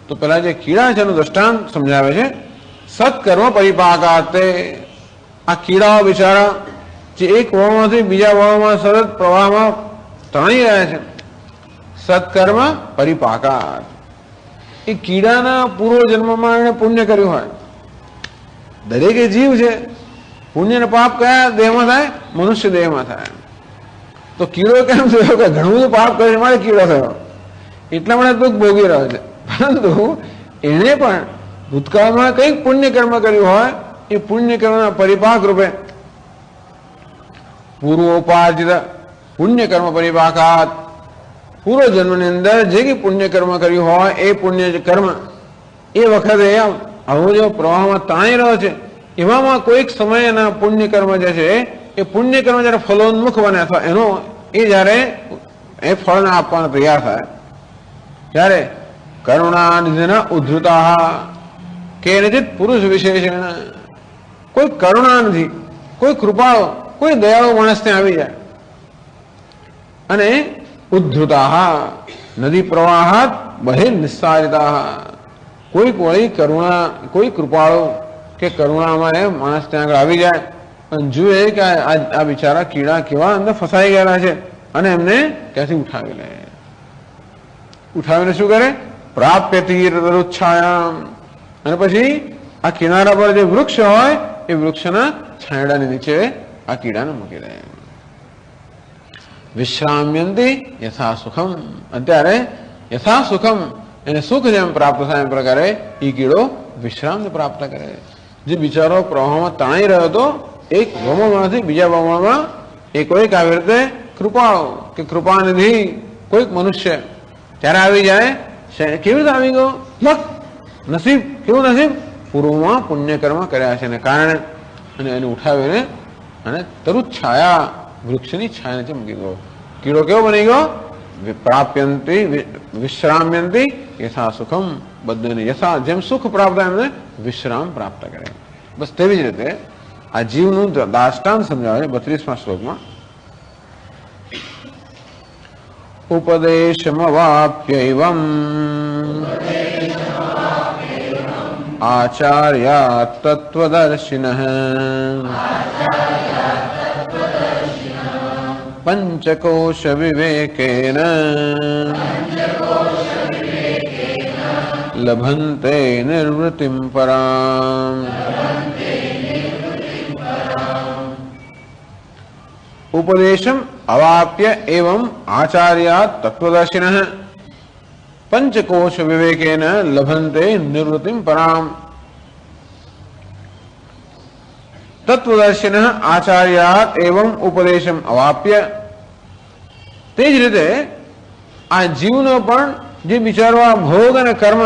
તો પેલા જે કીડા છે એનું દ્રષ્ટાંત સમજાવે છે. સત્કર્મ પરિપાકાતે. આ કીડાઓ બિચારા જે એક વળમાંથી બીજા વળમાં સતત પ્રવાહમાં તણાઈ રહ્યા છે. સત્કર્મ પરિપાકાત. એ કીડાના પૂર્વ જન્મમાં એને પુણ્ય કર્યું હોય. દરેકે જીવ છે, પુણ્ય ને પાપ કયા દેહમાં થાય? મનુષ્ય દેહમાં થાય. તો કીડો કેમ થયો કે ઘણું બધું પાપ કરે મારે કીડો થયો, એટલા માટે દુઃખ ભોગવી રહ્યો છે. પરંતુ એને પણ ભૂતકાળમાં કંઈક પુણ્ય કર્મ કર્યું હોય, એ પુણ્ય કર્મના પરિપાક રૂપે પૂર્વોપાર્જિત પુણ્ય કર્મ પરિપાકાત. પૂર્વ જન્મની અંદર જે કંઈ પુણ્ય કર્મ કર્યું હોય એ પુણ્ય કર્મ એ વખતે આવો જો પ્રવાહમાં તાણી રહ્યો છે, એવામાં કોઈક સમય એના પુણ્ય કર્મ જે છે એ પુણ્ય કર્મ જયારે ફલોન્મુખ બને અથવા એનો એ જયારે એ ફળને આપવાનો તૈયાર થાય ત્યારે કરુણા નિધિના ઉદ્ધૃતા કેનચિત પુરુષ વિશેષણ. કોઈ કરુણા નથી, કોઈ કૃપાળો, કોઈ દયાળુ માણસ ત્યાં આવી જાય. અને ઉદ્ધૃતા નદી પ્રવાહાત બહિર નિસ્સારિતા, કોઈક વળી કરુણા, કોઈ કૃપાળો કે કરુણામાં એ માણસ ત્યાં આગળ આવી જાય અને જુએ કે આ બિચારા કીડા કેવા અંદર ફસાઈ ગયેલા છે અને એમને ત્યાંથી ઉઠાવી લે. ઉઠાવીને શું કરે? પ્રાપ્ય તીરછાયામ, અને પછી આ કિનારા પર જે વૃક્ષ હોય એ વૃક્ષના છાંયડાની નીચે આ કીડાને મૂકી દે. વિશ્રામ્યંતી યથા સુખમ, અત્યારે યથા સુખમ એને સુખ જેમ પ્રાપ્ત થાય એમ પ્રકારે એ કીડો વિશ્રામને પ્રાપ્ત કરે. જે બિચારો પ્રવાહમાં તણાઈ રહ્યો હતો એક વમણમાંથી બીજા વમણમાં એ કોઈક આવી રીતે કૃપાળો કે કૃપાનિધિ કોઈક મનુષ્ય ત્યારે આવી જાય. કેવી રીતે આવી ગયો? નસીબ, કેવું નસીબ? પૂર્વમાં પુણ્યકર્મ કર્યા છે એને કારણે. અને એને ઉઠાવીને અને તરુ છાયા વૃક્ષની છાયા નીચે મૂકી ગયો. કીડો કેવો બની ગયો? પ્રાપ્યંતી વિશ્રામ્યંતી યથા સુખમ, બધાને યથા જેમ સુખ પ્રાપ્ત થાય એમને વિશ્રામ પ્રાપ્ત કરે. બસ તેવી જ રીતે આ જીવનું દાષ્ટાંત સમજાવે છે 32મા શ્લોકમાં. ઉપદેશમવાપ્યૈવમ આચાર્યાત તત્વદર્શિનઃ પંચકોશ વિવેકેન લભન્તે નિવૃત્તિમ પરામ. ઉપદેશમ અવાપ્ય એવં આચાર્યાત તત્વદર્શિનઃ પંચકોશ વિવેકેન લભન્તે નિવૃત્તિમ પરામ. તત્વદર્શિનઃ આચાર્યાત એવં ઉપદેશમ અવાપ્ય. તે જ રીતે આ જીવનો પણ જે બિચારો આ ભોગ અને કર્મ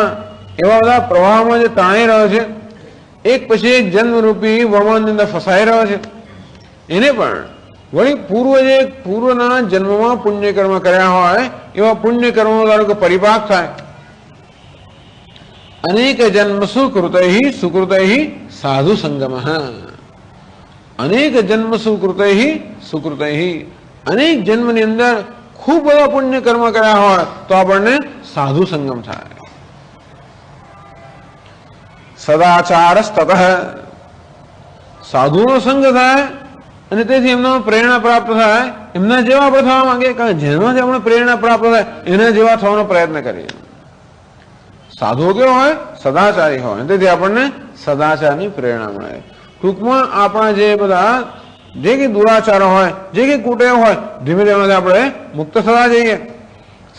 એવા બધા પ્રવાહમાં જે તાણી રહ્યો છે, એક પછી એક જન્મરૂપી વમનની અંદર ફસાઈ રહ્યો છે, એને પણ વળી પૂર્વના જન્મમાં પુણ્યકર્મ કર્યા હોય એવા પુણ્યકર્મો ધારો કે પરિપાક થાય. અનેક જન્મ સુકૃતૈ સુકૃતૈ સાધુ સંગમ. અનેક જન્મ સુકૃતૈ અનેક જન્મની અંદર ખૂબ બધા પુણ્ય કર્મ કર્યા હોય તો આપણને સાધુ સંગમ થાય. સદાચાર તતઃ સાધુનો સંગ થાય અને તેથી એમનો પ્રેરણા પ્રાપ્ત થાય. એમના જેવા આપણે થવા માંગે, કારણ જેનાથી આપણે પ્રેરણા પ્રાપ્ત થાય એના જેવા થવાનો પ્રયત્ન કરીએ. સાધુઓ કેવો હોય? સદાચારી હોય, તેથી આપણને સદાચારની પ્રેરણા મળે. ટૂંકમાં આપણા જે બધા જે કંઈ દુરાચારો હોય, જે કંઈ કુટેવ હોય, ધીમે ધીમે આપણે મુક્ત થતા જઈએ.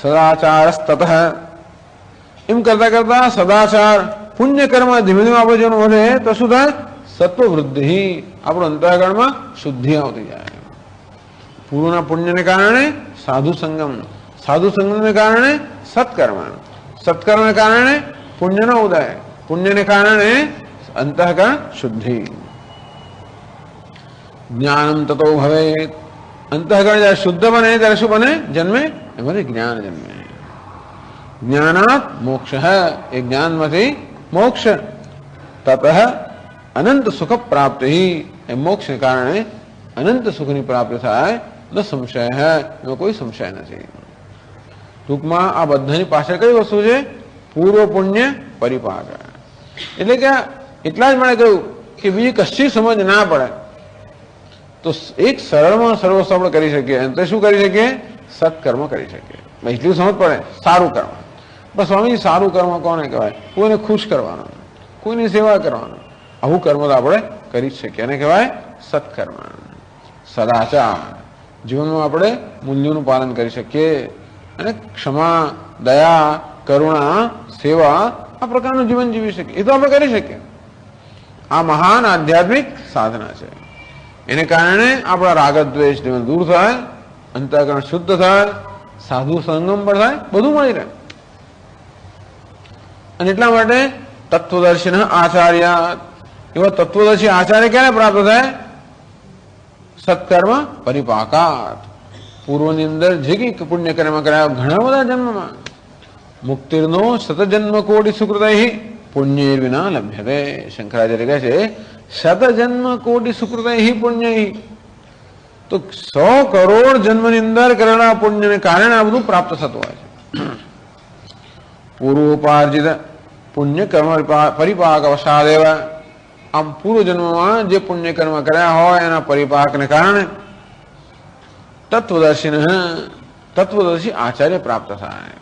સદાચાર તતઃ એમ કરતા કરતા સદાચાર પુણ્ય કર્મ ધીમે ધીમે આપણે જેનું વધે તો શું થાય? સત્વ વૃદ્ધિ, આપણું અંતઃકરણમાં શુદ્ધિ આવતી જાય. પૂર્વના પુણ્યને કારણે સાધુ સંગમ, સાધુ સંગમને કારણે સત્કર્મ, સત્કર્મને કારણે પુણ્યનો ઉદય, પુણ્યને કારણે અંતઃકરણ શુદ્ધિ. જ્ઞાનમ તતો ભવે, અંતઃકરણ જ્યારે શુદ્ધ બને ત્યારે શું બને? જન્મે એમાંથી જ્ઞાન જન્મે. જ્ઞાનાત મોક્ષ, એ જ્ઞાનમાંથી મોક્ષ. તતઃ અનંત સુખ પ્રાપ્તિ, એ મોક્ષને કારણે અનંત સુખની પ્રાપ્તિ થાય. ન સંશય, એમાં કોઈ સંશય નથી. ટૂંકમાં આ બધાની પાછળ કઈ વસ્તુ છે? પૂર્વ પુણ્ય પરિપાક. એટલે કે એટલા જ મને કહ્યું કે બીજી કશી સમજ ના પડે તો એક સરળમાં સરળ વસ્તુ આપણે કરી શકીએ. અને તે શું કરી શકીએ? સત્કર્મ કરી શકીએ. એટલું સમજ પડે, સારું કર્મ. બસ સ્વામી, સારું કર્મ કોને કહેવાય? કોઈને ખુશ કરવાનો, કોઈની સેવા કરવાનો, આવું કર્મ તો આપણે કરી જ શકીએ. એને કહેવાય સત્કર્મ. સદાચાર, જીવનમાં આપણે મૂલ્યોનું પાલન કરી શકીએ અને ક્ષમા, દયા, કરુણા, સેવા આ પ્રકારનું જીવન જીવી શકીએ. એ તો આપણે કરી શકીએ. આ મહાન આધ્યાત્મિક સાધના છે. એને કારણે આપણા રાગદ્વેષ દૂર થાય, અંતઃકરણ શુદ્ધ થાય, સાધુ સંગમ પણ થાય, બધું મળી રહે. અને એટલા માટે તત્વદર્શિન આચાર્ય, એવા તત્વદર્શી આચાર્ય ક્યારે પ્રાપ્ત થાય? સત્કર્મ પરિપાકાત, પૂર્વની અંદર જે કઈ પુણ્ય કર્મ કર્યા ઘણા બધા જન્મમાં. મુક્તિર્નો શતજન્મ કોટી સુકૃતૈ, પુણ્ય વિના લભ્યતે. શંકરાચાર્ય કહે છે શતજન્મ કોટી સુકૃત પુણ્ય, તો 100 કરોડ જન્મની અંદર કરેલા પુણ્યને કારણે આ બધું પ્રાપ્ત થતું હોય છે. પૂર્વોપાર્જિત પુણ્ય કર્મ પરિપાક અવસાદેવ, આમ પૂર્વ જન્મમાં જે પુણ્ય કર્મ કર્યા હોય એના પરિપાકને કારણે તત્વદર્શી આચાર્ય પ્રાપ્ત થાય.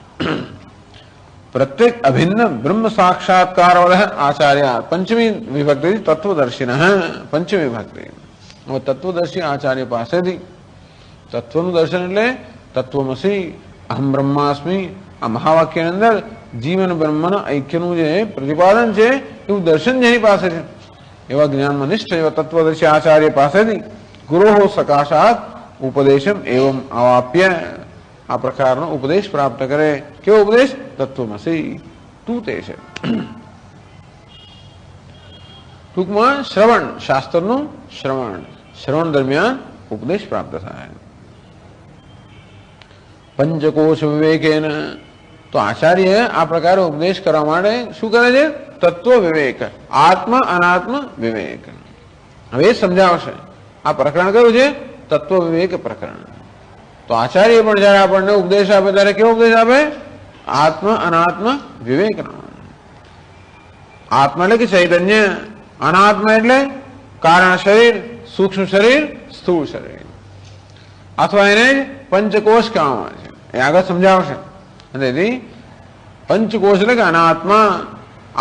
પ્રત્યેક અભિન્ન બ્રહ્મ સાક્ષાત્કાર આચાર્ય, પંચમી વિભક્તિ તત્વદર્શિન, પંચમી વિભક્તિ. તત્વદર્શી આચાર્ય પાસેથી તત્વનું દર્શન એટલે તત્વમસી અહમ બ્રહ્માસ્મી, આ મહાવાક્યની અંદર જીવન બ્રહ્મના ઐક્યનું જે પ્રતિપાદન છે એવું દર્શન જેની પાસે છે, એવા જ્ઞાનમાં નિષ્ઠ એવા તત્વદર્શી આચાર્ય પાસેથી ગુરોહો સકાશાત ઉપદેશમ એવમ અવાપ્ય, આ પ્રકારનો ઉપદેશ પ્રાપ્ત કરે. કેવો ઉપદેશ? તત્વમસી, તું તે છે. ટૂંકમાં શ્રવણ, શાસ્ત્રનું શ્રવણ દરમિયાન ઉપદેશ પ્રાપ્ત થાય. પંચકોશ વિવેકેન, તો આચાર્ય આ પ્રકારે ઉપદેશ કરવા માટે શું કરે છે? તત્વ વિવેક, આત્મ અનાત્મ વિવેક. હવે એ સમજાવશે. આ પ્રકરણ કયું છે? તત્વ વિવેક પ્રકરણ. તો આચાર્ય પણ જયારે આપણને ઉપદેશ આપે ત્યારે કેવો ઉપદેશ આપે? આત્મ અનાત્મ વિવેક. આત્મા એટલે કે ચૈતન્ય, અનાત્મા એટલે કારણ શરીર, સૂક્ષ્મ શરીર, સ્થૂળ શરીર, અથવા એને પંચકોશ કહેવામાં છે. એ આગળ સમજાવશે. તેથી પંચકોશ એટલે કે અનાત્મા,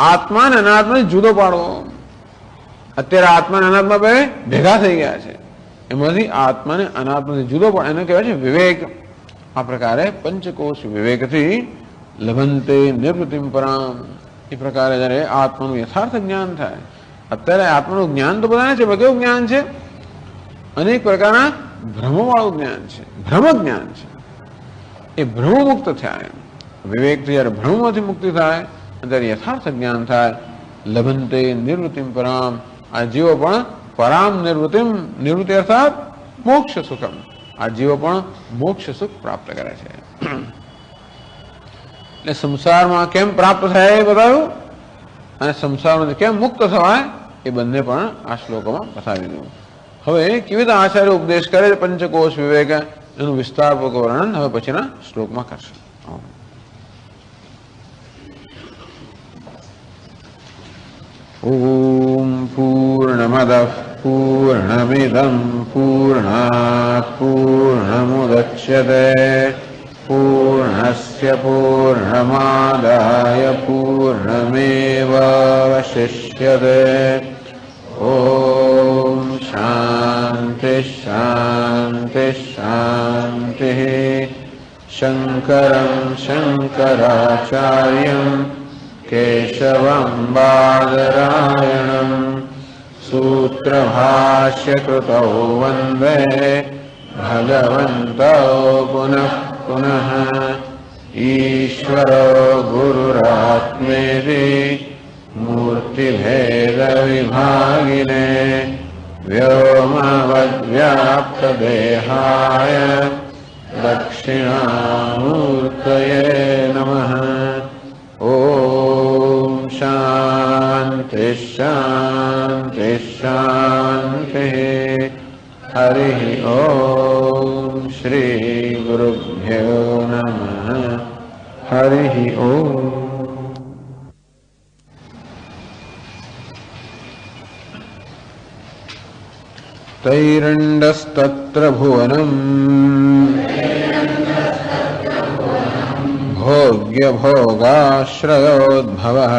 આત્મા અને અનાત્મા જુદો પાડવો. અત્યારે આત્મા અને અનાત્મા બે ભેગા થઈ ગયા છે, એમાંથી આત્માને અનાત્માથી જુદો પડે એને કહેવાય છે વિવેક. આ પ્રકારે પંચકોશ વિવેકથી લભંતે નિવૃત્તિમ પરામ, એ પ્રકારે જયારે આત્માનું યથાર્થ જ્ઞાન થાય. અત્યારે આત્માનું જ્ઞાન તો બધાને છે, કેવું જ્ઞાન છે? અનેક પ્રકારના ભ્રમવાળું જ્ઞાન છે, ભ્રમ જ્ઞાન છે. એ ભ્રમ મુક્ત થાય. વિવેકથી જયારે ભ્રમમાંથી મુક્તિ થાય ત્યારે યથાર્થ જ્ઞાન થાય. લભંતે નિવૃત્તિમ પરામ, આ જીવો પણ પરામ નિવૃત્તિ અર્થાત મોક્ષ સુખમ, આ જીવો પણ મોક્ષ સુખ પ્રાપ્ત કરે છે. એટલે સંસારમાં કેમ પ્રાપ્ત થાય એ બતાવ્યું, અને સંસારમાંથી કેમ મુક્ત થવાય એ બંને પણ આ શ્લોકોમાં બતાવી દીધું. હવે કેવી રીતે આચાર્ય ઉપદેશ કરે પંચકોશ વિવેક, એનું વિસ્તારપૂર્વક વર્ણન હવે પછીના શ્લોકમાં કરશે. ઓમ પૂર્ણમદ પૂર્ણમિદં પૂર્ણાત પૂર્ણમુદચ્યતે પૂર્ણસ્ય પૂર્ણમાદાય પૂર્ણમેવાવશિષ્યતે. ઓમ શાંતિ શાંતિ શાંતિ. શંકરં શંકરાચાર્યં કેશવં બાદરાયણં સૂત્રભાષ્યકૃતૌ વંદે ભગવन्तौ પુનઃ પુનઃ. ઈશ્વરો ગુરુરાત્મેતિ મૂર્તિભેદવિભાગિને વ્યોમવદ્વ્યાપ્તદેહાય દક્ષિણામૂર્તયે નમઃ. ઓમ શાંતિ શાંતિ શાંતિ. હરિ ઓમ શ્રી ગુરુભ્યો નમઃ. હરિ ઓમ. તૈરંડસ્તત્ર ભુવનમ ભોગ્ય ભોગાશ્રયોદ્ભવઃ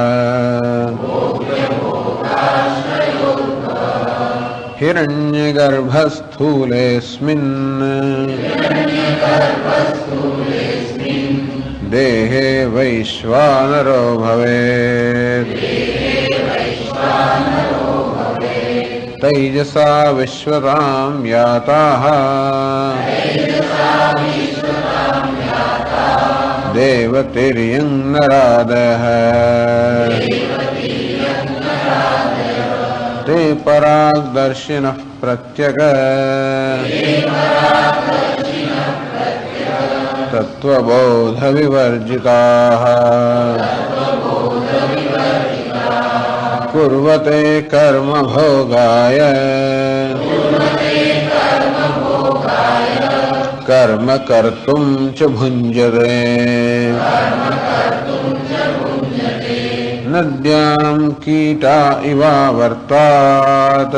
હિરણ્યગર્ભસ્થૂલેऽસ્મિन् દેહે વૈશ્વાનરો ભવેत्. તૈજસા વિશ્વતાં યાતાઃ દેવતિર્યં નરાદઃ. તે પરાગદર્શિનઃ પ્રત્યગ તત્વબોધ વિવર્જિતાઃ. कुर्वते कर्म भोगाय कर्म कर्तुं च भुञ्जते नद्यां कीटा इवावर्तात्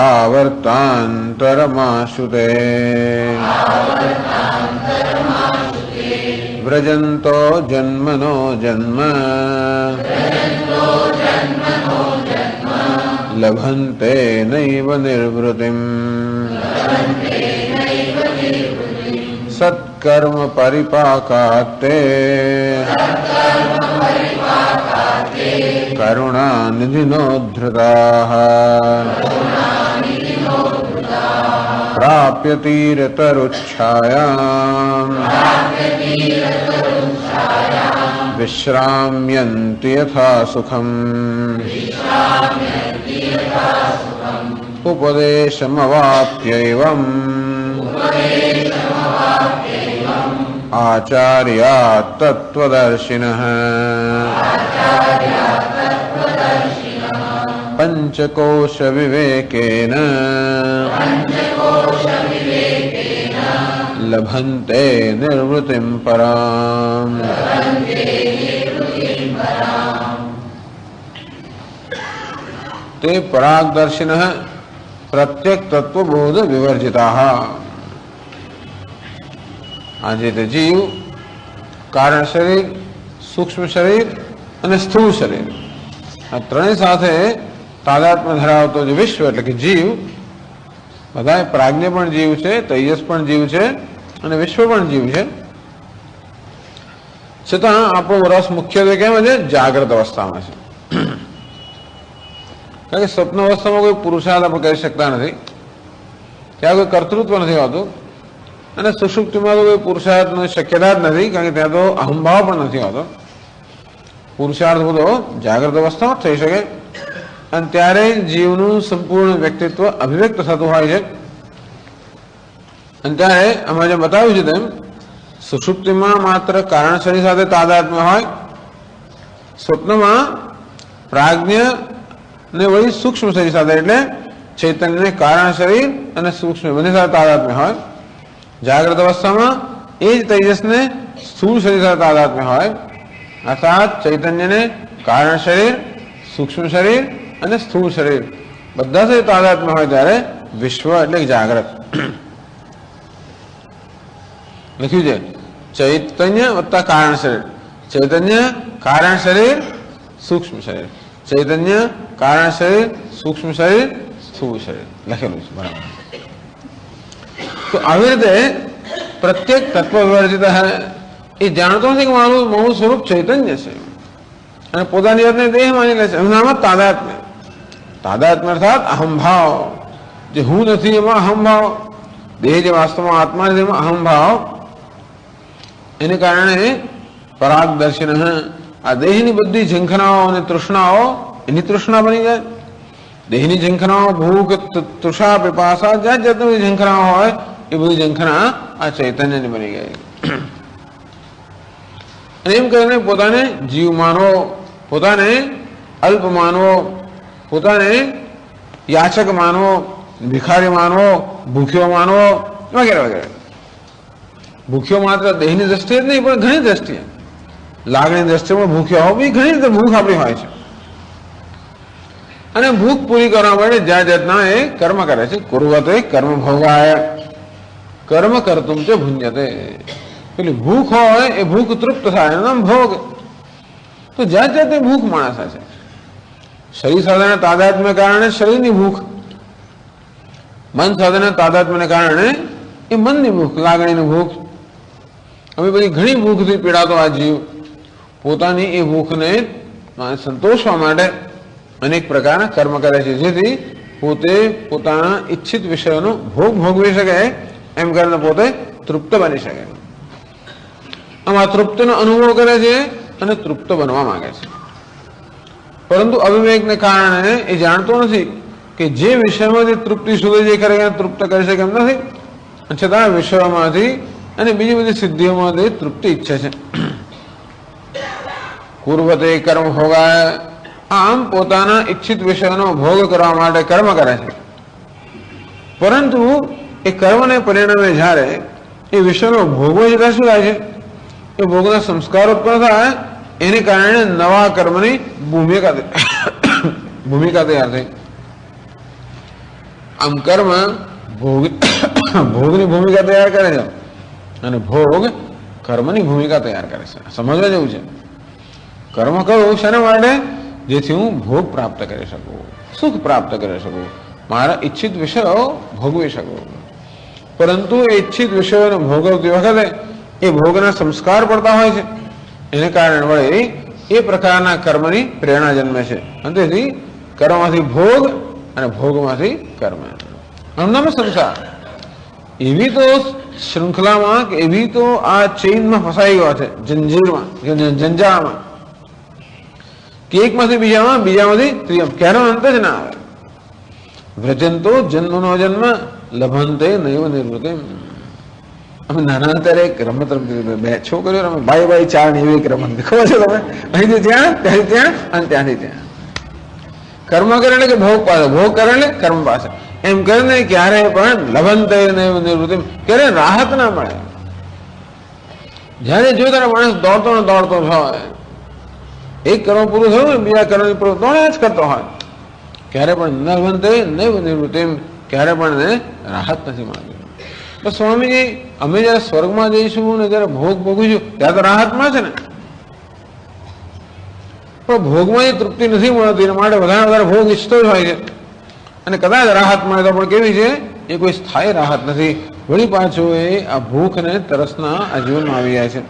आवर्तान्तरमाशुते व्रजन्तो जन्मनो जन्म लभन्ते नैव निर्वृतिम् सत्कर्म परिपाकात्ते करुणानिधिनोद्धृताः प्राप्य तीरतरुच्छायाम् विश्राम्यन्ति यथा सुखम् उपदेशमवाप्यैवम् आचार्यात् तत्त्वदर्शिनः पंचकोश विवेकेन लभन्ते निर्वृतिं पराम्। ते परागदर्शिनः प्रत्येक तत्वबोध विवर्जिताः। આજે તે જીવ, કારણ શરીર, સૂક્ષ્મ શરીર અને સ્થૂળ શરીર આ ત્રણેય સાથે તાદાત્મ્ય ધરાવતો જે વિશ્વ એટલે કે જીવ, બધા પ્રાજ્ઞ પણ જીવ છે, તેજસ પણ જીવ છે અને વિશ્વ પણ જીવ છે. છતાં આપણો રસ મુખ્યત્વે કેમ છે? જાગ્રત અવસ્થામાં છે. કારણ કે સ્વપ્ન અવસ્થામાં કોઈ પુરુષાર્થ આપણે કરી શકતા નથી, ત્યાં કોઈ કર્તૃત્વ નથી હોતું, અને સુષુપ્તિમાં તો કોઈ પુરુષાર્થની શક્યતા જ નથી, કારણ કે ત્યાં તો અહંભાવ પણ નથી હોતો. પુરુષાર્થ બધો જાગ્રત અવસ્થામાં થઈ શકે અને ત્યારે જીવનું સંપૂર્ણ વ્યક્તિત્વ અભિવ્યક્ત થતું હોય છે. અને ત્યારે અમે જે બતાવ્યું છે તેમ સુષુપ્તિમાં માત્ર કારણ શરીર સાથે તાદાત્મ્ય હોય, સ્વપ્નમાં પ્રાજ્ઞ ને વળી સૂક્ષ્મ શરીર સાથે એટલે ચૈતન્યને કારણ શરીર અને સૂક્ષ્મ બંને સાથે તાદાત્મ્ય હોય. જાગ્રત અવસ્થામાં એ જ તેજસને સ્થૂળ શરીર સાથે તાદાત્મ્ય હોય, અર્થાત ચૈતન્યને કારણ શરીર, સૂક્ષ્મ શરીર અને સ્થૂળ શરીર બધા સાથે તાદાત્મ્ય હોય ત્યારે વિશ્વ એટલે જાગ્રત. લખ્યું છે ચૈતન્ય વત્તા કારણ શરીર, ચૈતન્ય કારણ શરીર સૂક્ષ્મ શરીર, ચૈતન્ય કારણ શરીર સૂક્ષ્મ શરીર સ્થૂળ શરીર લખેલું છે. બરાબર. તો આવી રીતે પ્રત્યેક તત્વ વિવર્જિત એ જાણતો નથી કે મારું સ્વરૂપ ચૈતન્ય છે અને પોતાની જાતને દેહ માની લે છે. એમનામાં તાદાત્મ્ય, તાદાત્મ્ય અર્થાત અહંભાવ, જે હું નથી એમાં અહંભાવ, દેહ જે વાસ્તવમાં આત્મા છે એમાં અહંભાવ. એને કારણે પરાગદર્શિન આ દેહની બધી ઝંખનાઓ અને તૃષ્ણાઓ એની તૃષ્ણા બની જાય. દેહની ઝંખનાઓ ભૂખ, તૃષા, પીપાસા, જાત જાતની ઝંખનાઓ હોય એ બધી ઝંખના આ ચૈતન્યની બની ગઈ. અને એમ કરીને પોતાને જીવ માનવો, પોતાને અલ્પ માનવો, પોતાને યાચક માનવો, ભિખારી માનવો, ભૂખ્યો માનવો વગેરે વગેરે. ભૂખ્યો માત્ર દેહની દ્રષ્ટિએ જ નહીં પણ ઘણી દ્રષ્ટિએ, લાગણી દ્રષ્ટિમાં ભૂખ્યો હોવો એ ઘણી રીતે ભૂખ આપણી હોય છે. અને ભૂખ પૂરી કરવા માટે જાત જાતના એ કર્મ કરે છે. કુર્વતે કર્મ ભોગાય કર્મ કર્તુમ છે ભુંજતે. પેલી ભૂખ હોય એ ભૂખ તૃપ્ત થાય એનું નામ ભોગ. તો જાત જાતની ભૂખ માણસ છે. શરીર સાથેના તાદાત્મ્ય કારણે શરીરની ભૂખ, મન સાથેના તાદાત્મ્યને કારણે એ મનની ભૂખ, લાગણીની ભૂખ. હવે બધી ઘણી ભૂખથી પીડાતો આ જીવ પોતાની એ ભૂખને સંતોષવા માટે અનેક પ્રકારના કર્મ કરે છે, જેથી પોતે પોતાના ઈચ્છિત વિષયોનો ભોગ ભોગવી શકે, એમ કરીને પોતે તૃપ્ત બની શકે. આમ આ તૃપ્તિનો અનુભવ કરે છે અને તૃપ્ત બનવા માંગે છે. પરંતુ અવિવેકને કારણે એ જાણતો નથી કે જે વિષયમાંથી તૃપ્તિ શોધે છે ખરેખર તૃપ્ત કરી શકે એમ નથી, છતાં વિષયોમાંથી અને બીજી બધી સિદ્ધિઓમાંથી તૃપ્તિ ઈચ્છે છે. કુર્વતે કર્મ ભોગાય, આમ પોતાના ઈચ્છિત વિષયનો ભોગ કરવા માટે કર્મ કરે છે, પરંતુ એ કર્મને પરિણામે જ્યારે એ વિષયનો ભોગવો જતા શું થાય છે, એ ભોગના સંસ્કાર ઉત્પન્ન થાય, એને કારણે નવા કર્મની ભૂમિકા તૈયાર થઈ. આમ કર્મ ભોગની ભૂમિકા તૈયાર કરે છે અને ભોગ કર્મની ભૂમિકા તૈયાર કરે છે. સમજવા જેવું છે. કર્મ કરું શાના માટે? જેથી હું ભોગ પ્રાપ્ત કરી શકું, સુખ પ્રાપ્ત કરી શકું, મારા ઈચ્છિત વિષયો ભોગવી શકું. પરંતુ એ ઈચ્છિત વિષયોને ભોગવતી વખતે એ ભોગના સંસ્કાર પડતા હોય છે, એને કારણે વળે એ પ્રકારના કર્મની પ્રેરણા જન્મે છે. અને તેથી કર્મમાંથી ભોગ અને ભોગમાંથી કર્મ, આમનામ સંસાર. એવી તો શૃંખલામાં, એવી તો આ ચેઇનમાં ફસાઈ ગયો છે, જંજીરમાં, જંજાળમાં, કે એકમાંથી બીજામાં, બીજામાંથી ત્રીજામાં, ક્યારે અંત જ ના આવે. વ્રજંતો જન્મનો જન્મ લભંતે નૈવ નિવૃત્તિ. અમે નાના ત્યારે એક રમત રમતી, બે છોકરીઓ રમે, બાય બાય ચાર ની એવી એક રમત, ખબર છે તમે? અહીંથી ત્યાં, ત્યાંથી ત્યાં અને ત્યાંથી ત્યાં. કર્મ કરે એટલે કે ભોગ પાસે, ભોગ કરે એટલે કર્મ પાસે, એમ કરીને ક્યારે પણ લભંતે નૈવ નિવૃત્તિ, ક્યારે રાહત ના મળે. જયારે જો ત્યારે માણસ દોડતો ને દોડતો હોય, એક કર્મ પૂરું થયું ને બીજા કર્મ પૂરું દોડ્યા જ કરતો હોય, ક્યારે પણ લભંતે નૈવ નિવૃત્તિ, ક્યારે પણ એને રાહત નથી મળતી. તો સ્વામીજી, અમે જયારે સ્વર્ગમાં જઈશું ને જયારે ભોગ ભોગવીશું ત્યારે તો રાહત મળશે ને, પણ ભોગમાં એ તૃપ્તિ નથી મળતી, એના માટે વધારે વધારે ભોગ ઈચ્છતો જ હોય છે. અને કદાચ રાહત મળે તો પણ કેવી છે, એ કોઈ સ્થાયી રાહત નથી. વળી પાછું એ આ ભૂખ ને તરસના આ જીવનમાં આવી જાય છે.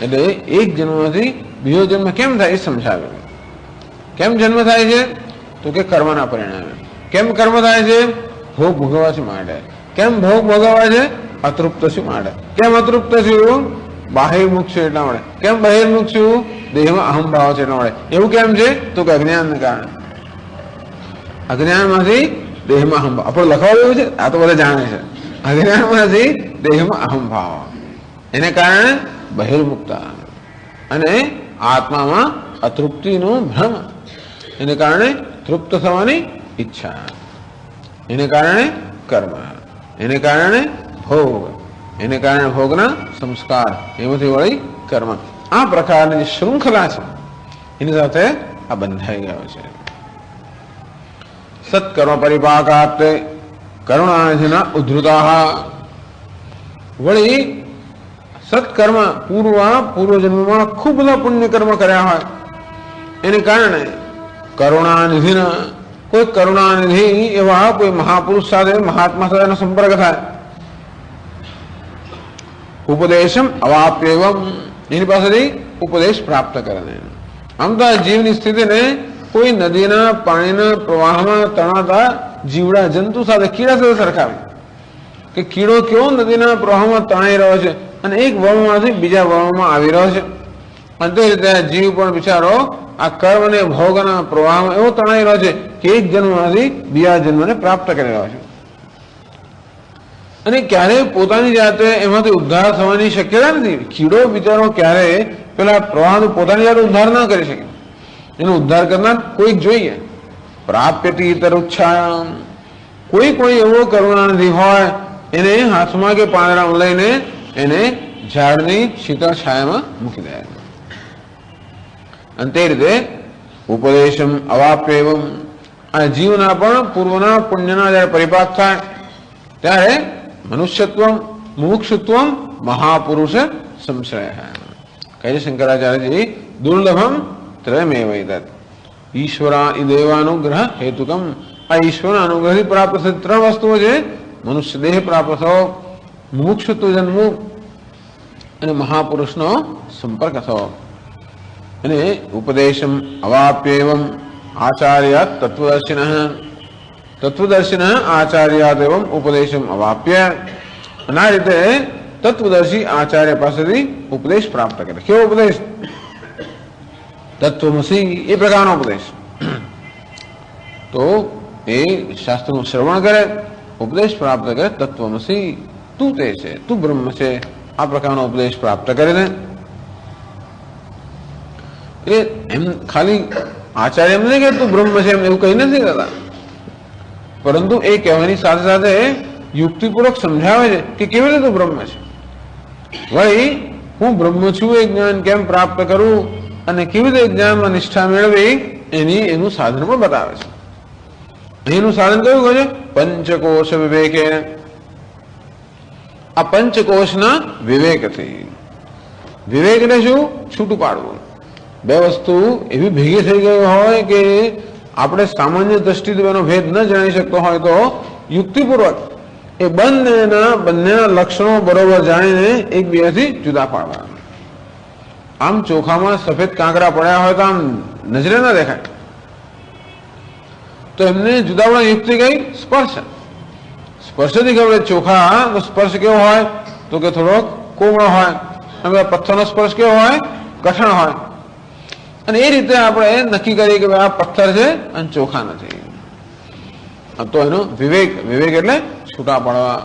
એટલે એક જન્મથી બીજો જન્મ કેમ થાય એ સમજાવે. કેમ જન્મ થાય છે? તો કે કર્મના પરિણામે. કેમ કર્મ થાય છે? ભોગ ભોગવવા માટે. કેમ ભોગ ભોગવવા છે? અતૃપ્ત છું માટે. કેમ અતૃપ્ત છું? બાહિર્મુખ છું એટલા માટે. કેમ બહિર્મુખ છું? દેહમાં અહમભાવ છે એટલા માટે. એવું કેમ છે? તો કે અજ્ઞાનને કારણે. અજ્ઞાનમાંથી દેહમાં અહમભાવ. આપણે લખાવેલું છે, આ તો બધા જાણે છે. અજ્ઞાનમાંથી દેહમાં અહમભાવ, એને કારણે બહિર્મુક્તા, અને આત્મામાં અતૃપ્તિનો ભ્રમ, એને કારણે તૃપ્ત થવાની ઈચ્છા, એને કારણે કર્મ, એને કારણે ભોગ, એને કારણે ભોગના સંસ્કાર, એમાંથી વળી કર્મ. આ પ્રકારની શૃંખલા છે, એની સાથે આ બંધાઈ ગયો છે. સત્કર્મ પરિપાકાત કરુણાનિધિના ઉદ્ધૃતા. વળી સત્કર્મ પૂર્વજન્મમાં ખૂબ બધા પુણ્ય કર્મ કર્યા હોય, એને કારણે કરુણાનિધિના, કોઈ કરુણાનિધિ એવા કોઈ મહાપુરુષ સાથે, મહાત્મા સાથેનો સંપર્ક થાય. ઉપદેશમ અવાપ્યવમ, એની પાસેથી ઉપદેશ પ્રાપ્ત કરે. આમ તો આ જીવની સ્થિતિને કોઈ નદીના પાણીના પ્રવાહમાં તણાતા જીવડા જંતુ સાથે, કીડા સાથે સરખાવે, કે કીડો કેવો નદીના પ્રવાહમાં તણાઈ રહ્યો છે અને એક વળમાંથી બીજા વળમાં આવી રહ્યો છે. અને તે રીતે આ જીવ પણ બિચારો આ કર્મ અને ભોગના પ્રવાહમાં એવો તણાઈ રહ્યો છે કે એક જન્મમાંથી બીજા જન્મને પ્રાપ્ત કરી રહ્યો છે. અને ક્યારેય પોતાની જાતે એમાંથી ઉદ્ધાર થવાની શક્યતા નથી. કીડો બિચારો ક્યારેય પેલા પ્રવાહનો પોતાની જાતે ઉદ્ધાર ના કરી શકે. એનો ઉદ્ધાર કરનાર કોઈક જોઈએ. પ્રાપ્યતી તરુચ્છાયામ, કોઈ એવો કરુણાનિધિ હોય, એને હાથમાં કે પાંદડામાં લઈને એને ઝાડની શીતળ છાયામાં મૂકી દે. અને તે રીતે ઉપદેશમ અવાપ્યવમ, આ જીવના પણ પૂર્વના પુણ્યના જયારે પરિપાક થાય ત્યારે મનુષ્યત્વમ મુમુક્ષુત્વમ મહાપુરુષ સંશ્રય. કહે છે શંકરાચાર્યજી, દુર્લભમ ત્રયમેવૈતત ઈશ્વરા દેવાનુગ્રહ હેતુકમ. આ ઈશ્વરના અનુગ્રહથી પ્રાપ્ત થતી ત્રણ વસ્તુઓ છે: મનુષ્ય દેહ પ્રાપ્ત થવો, મુમુક્ષુત્વ જન્મવું અને મહાપુરુષનો સંપર્ક થવો. અને ઉપદેશમ અવાપ્યવમ આચાર્ય તત્વદર્શિન આચાર્યાદ એવમ ઉપદેશમ અવાપ્ય. અને આ રીતે તત્વદર્શી આચાર્ય પાસેથી ઉપદેશ પ્રાપ્ત કરે. કેવો ઉપદેશ? તત્વમસી, એ પ્રકારનો ઉપદેશ. તો એ શાસ્ત્રનું શ્રવણ કરે, ઉપદેશ પ્રાપ્ત કરે. તત્વમસી, તું તે છે, તું બ્રહ્મ છે, આ પ્રકારનો ઉપદેશ પ્રાપ્ત કરીને એ એમ ખાલી આચાર્ય એમ નહીં કે તું બ્રહ્મ છે એમ એવું કઈ નથી કહેતા, પરંતુ એ કહેવાની સાથે સાથે યુક્તિપૂર્વક સમજાવે છે કે કેવી રીતે તું બ્રહ્મ છે. વળી હું બ્રહ્મ છું એ જ્ઞાન કેમ પ્રાપ્ત કરું અને કેવી રીતે જ્ઞાનમાં નિષ્ઠા મેળવી એનું સાધન પણ બતાવે છે. એનું સાધન કયું કહે છે? પંચકોશ વિવેકે. આ પંચકોશના વિવેકથી. વિવેક એટલે શું? છૂટું પાડવું. બે વસ્તુ એવી ભેગી થઈ ગઈ હોય કે આપણે સામાન્ય દ્રષ્ટિથી એનો ભેદ ન જાણી શકતો હોય તો યુક્તિપૂર્વક એ બંનેના લક્ષણો બરોબર જાણીને એકબીજાથી જુદા પાડવા. આમ ચોખામાં સફેદ કાંકરા પડ્યા હોય તો આમ નજરે ના દેખાય, તો એમને જુદા પડવા યુક્તિ કઈ? સ્પર્શ. સ્પર્શથી ખબર ચોખા સ્પર્શ કેવો હોય તો કે થોડોક કોમળો હોય, અને પથ્થરનો સ્પર્શ કેવો હોય? કઠણ હોય. અને એ રીતે આપણે નક્કી કરીએ કે આ પથ્થર છે અને ચોખા નથી. તો એનો વિવેક. વિવેક એટલે છૂટા પડવા.